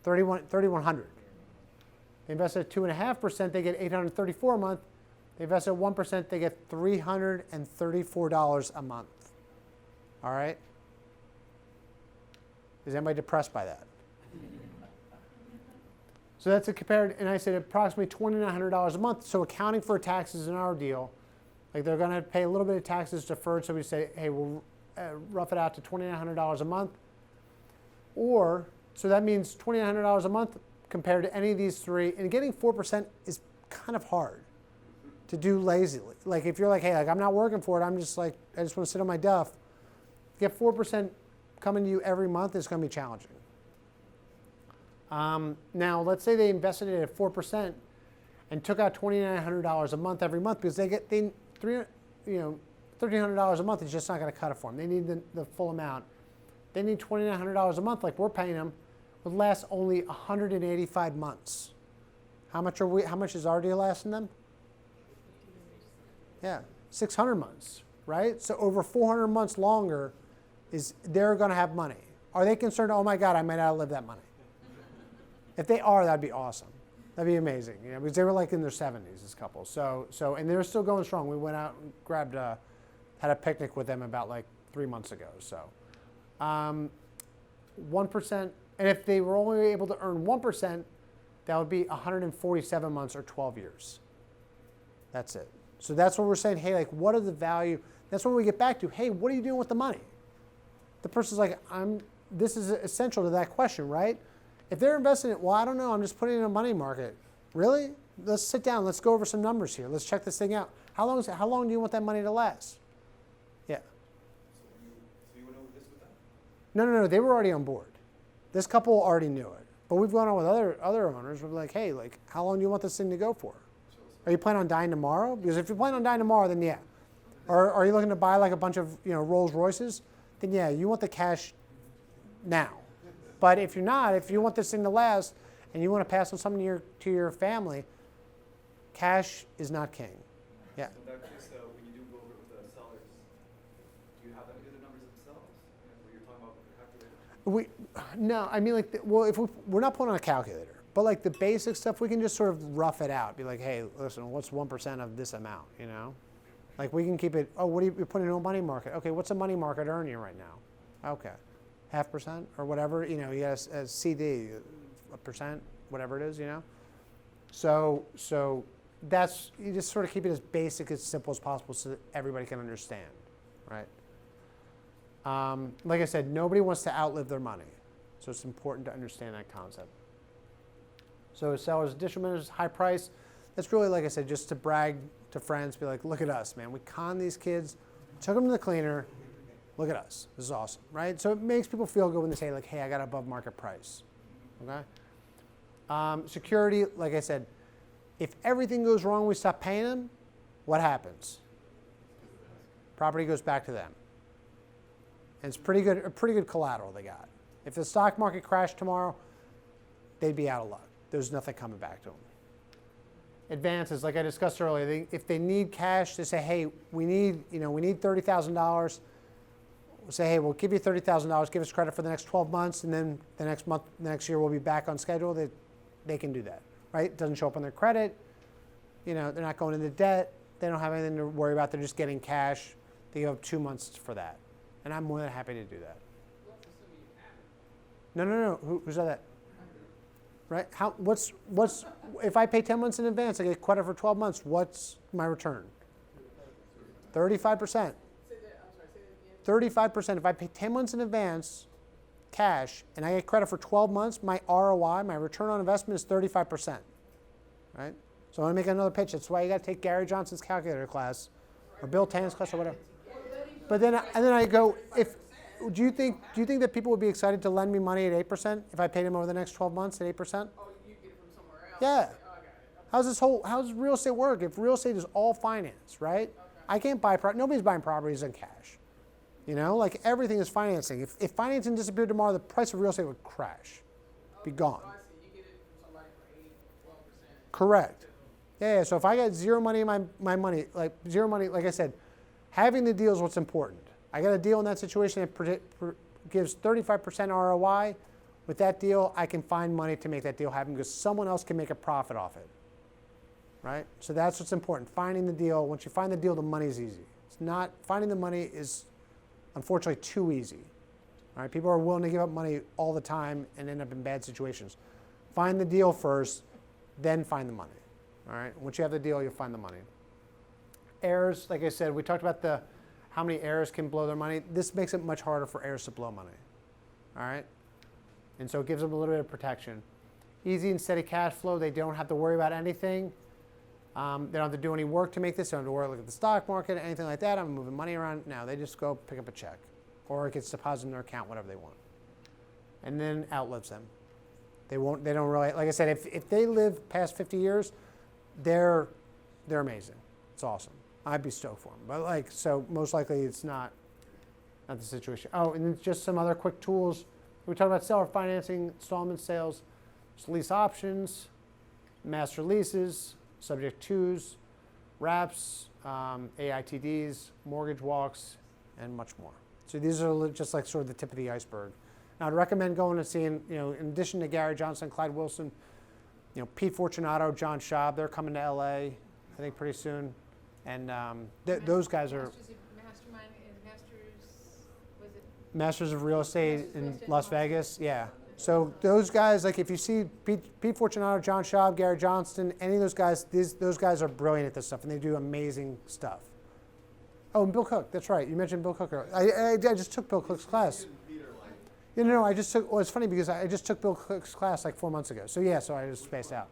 $3,100. They invested at 2.5%, they get $834 a month. They invest at 1%, they get $334 a month. All right? Is anybody depressed by that? So that's a compared, and I said approximately $2,900 a month. So accounting for taxes in our deal, like they're going to pay a little bit of taxes deferred. So we say, hey, we'll rough it out to $2,900 a month. Or, so that means $2,900 a month compared to any of these three. And getting 4% is kind of hard to do lazily. Like if you're like, hey, like I'm not working for it, I'm just like, I just want to sit on my duff. Get 4% coming to you every month is going to be challenging. Now, let's say they invested it at 4% and took out $2,900 a month every month because $1,300 a month is just not going to cut it for them. They need the full amount. They need $2,900 a month like we're paying them. would last only 185 months. How much is our deal lasting them? Yeah, 600 months, right? So over 400 months longer they're going to have money. Are they concerned, oh my God, I might outlive that money? If they are, that'd be awesome. That'd be amazing. You know, because they were like in their 70s, this couple. So, and they're still going strong. We went out and had a picnic with them about like 3 months ago. So, 1%, and if they were only able to earn 1%, that would be 147 months or 12 years. That's it. So that's what we're saying. Hey, like, what are the value? That's when we get back to, hey, what are you doing with the money? The person's like, this is essential to that question, right? If they're investing it, well, I don't know, I'm just putting it in a money market. Really? Let's sit down. Let's go over some numbers here. Let's check this thing out. How long do you want that money to last? Yeah. So you went over this with them? No. They were already on board. This couple already knew it. But we've gone on with other owners. We're like, hey, like, how long do you want this thing to go for? Are you planning on dying tomorrow? Because if you're planning on dying tomorrow, then yeah. Or are you looking to buy like a bunch of Rolls Royces? Then yeah, you want the cash now. But if you're not, if you want this thing to last and you want to pass on something to your family, cash is not king. Yeah. So in that case, when you do go over it with the sellers, do you have them do the numbers themselves? Where you're talking about the calculator? No, I mean like, if we're not putting on a calculator, but like the basic stuff, we can just sort of rough it out. Be like, hey, listen, what's 1% of this amount? You know, like we can keep it. Oh, what are you putting in a money market? Okay, what's a money market earning you right now? Okay. 0.5% or whatever, you got a CD, 1%, whatever it is, So that's, you just sort of keep it as basic, as simple as possible so that everybody can understand, right? Like I said, nobody wants to outlive their money. So it's important to understand that concept. So sellers, additional minutes, high price. That's really, like I said, just to brag to friends, be like, look at us, man. We conned these kids, took them to the cleaner. Look at us. This is awesome, right? So it makes people feel good when they say, like, hey, I got above market price. Okay? Security, like I said, if everything goes wrong, we stop paying them, what happens? Property goes back to them. And it's a pretty good collateral they got. If the stock market crashed tomorrow, they'd be out of luck. There's nothing coming back to them. Advances, like I discussed earlier, if they need cash, they say, hey, we need $30,000. We'll say, hey, we'll give you $30,000, give us credit for the next 12 months, and then the next year we'll be back on schedule. They can do that, right? It doesn't show up on their credit. They're not going into debt. They don't have anything to worry about. They're just getting cash. They give up 2 months for that. And I'm more than happy to do that. No. Who said that? Right? If I pay 10 months in advance, I get credit for 12 months, what's my return? 35%. 35%. If I pay 10 months in advance, cash, and I get credit for 12 months, my ROI, my return on investment is 35%. Right? So I want to make another pitch. That's why you got to take Gary Johnson's calculator class, or Bill Tan's class, or whatever. But then I go, do you think that people would be excited to lend me money at 8% if I paid them over the next 12 months at 8%? Oh, you get it from somewhere else? Yeah. Oh, I got it. How's real estate work? If real estate is all finance, right? Okay. I can't buy nobody's buying properties in cash. Like everything is financing. If financing disappeared tomorrow, the price of real estate would crash, be gone. So I see. You get it from somebody for 8, 12%. Correct. Yeah. So if I got zero money in my money, like zero money, like I said, having the deal is what's important. I got a deal in that situation that gives 35% ROI. With that deal, I can find money to make that deal happen because someone else can make a profit off it. Right? So that's what's important. Finding the deal. Once you find the deal, the money's easy. It's not, finding the money is unfortunately too easy. All right? People are willing to give up money all the time and end up in bad situations. Find the deal first, then find the money. All right? Once you have the deal, you'll find the money. Heirs, like I said, we talked about how many heirs can blow their money. This makes it much harder for heirs to blow money. All right? And so it gives them a little bit of protection. Easy and steady cash flow. They don't have to worry about anything. They don't have to do any work to make this. They don't have to worry look at the stock market, anything like that. I'm moving money around. No, they just go pick up a check. Or it gets deposited in their account, whatever they want. And then outlives them. They don't really, like I said, if they live past 50 years, they're amazing. It's awesome. I'd be stoked for them. But so most likely it's not the situation. Oh, and just some other quick tools. We talked about seller financing, installment sales, lease options, master leases, subject twos, wraps, AITDs, mortgage walks, and much more. So these are just like sort of the tip of the iceberg. Now, I'd recommend going and seeing, in addition to Gary Johnson, Clyde Wilson, Pete Fortunato, John Schaub, they're coming to LA, I think pretty soon. And those guys are Mastermind and was it? Masters of Real Estate in Real Estate Las Vegas. Yeah. So those guys, like if you see Pete Fortunato, John Schaub, Gary Johnston, any of those guys, those guys are brilliant at this stuff, and they do amazing stuff. Oh, and Bill Cook. That's right. You mentioned Bill Cook earlier. I just took Bill Cook's class. No, I just took. Well, it's funny because I just took Bill Cook's class like 4 months ago. So yeah, so I just spaced out.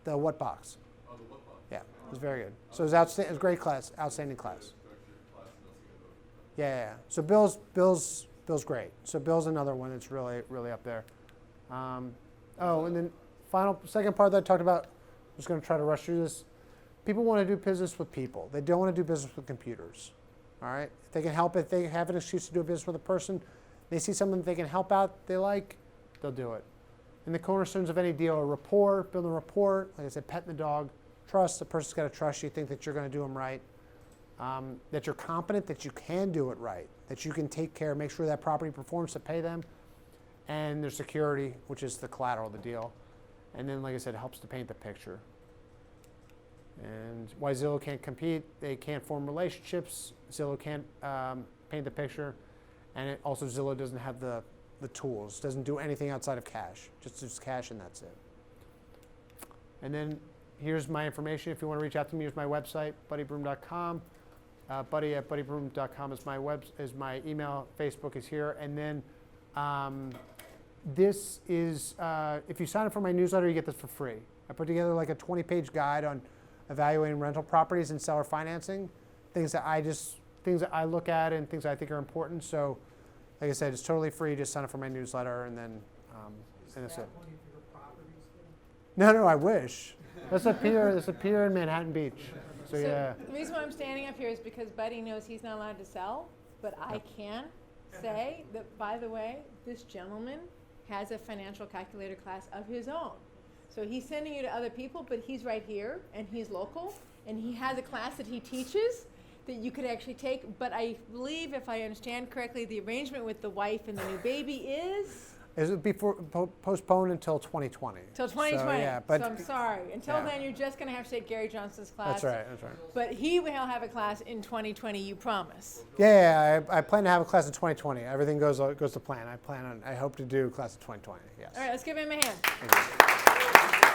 The what box? Oh, the what box? Yeah, it was very good. So it was outstanding. It was a great class, outstanding class. Yeah. So Bill's great. So Bill's another one that's really up there. And then second part that I talked about. I'm just going to try to rush through this. People want to do business with people. They don't want to do business with computers. All right. If they can help it, if they have an excuse to do business with a person, they see something that they can help out, they like, they'll do it. And the cornerstones of any deal are rapport, building rapport, like I said, petting the dog, trust. The person's got to trust you, think that you're going to do them right, that you're competent, that you can do it right, that you can take care, make sure that property performs to pay them, and their security, which is the collateral of the deal. And then, like I said, it helps to paint the picture. And why Zillow can't compete, they can't form relationships, Zillow can't paint the picture, and also Zillow doesn't have the tools, doesn't do anything outside of cash, just cash and that's it. And then here's my information. If you want to reach out to me, here's my website, buddybroome.com. Buddy@buddybroome.com is my email. Facebook is here. And then this is, if you sign up for my newsletter, you get this for free. I put together like a 20-page guide on evaluating rental properties and seller financing, things that I look at and things I think are important. So, like I said, it's totally free. Just sign up for my newsletter, and then that's it. No, I wish. That's a pier in Manhattan Beach. So yeah. The reason why I'm standing up here is because Buddy knows he's not allowed to sell, but I can say that, by the way, this gentleman has a financial calculator class of his own. So he's sending you to other people, but he's right here, and he's local, and he has a class that he teaches that you could actually take. But I believe, if I understand correctly, the arrangement with the wife and the new baby is? It would be postponed until 2020. Till 2020. So, yeah, but so I'm sorry. Until then, you're just going to have to take Gary Johnson's class. That's right. But he will have a class in 2020, you promise. Yeah, I plan to have a class in 2020. Everything goes to plan. I hope to do a class in 2020, yes. All right, let's give him a hand. Thank you.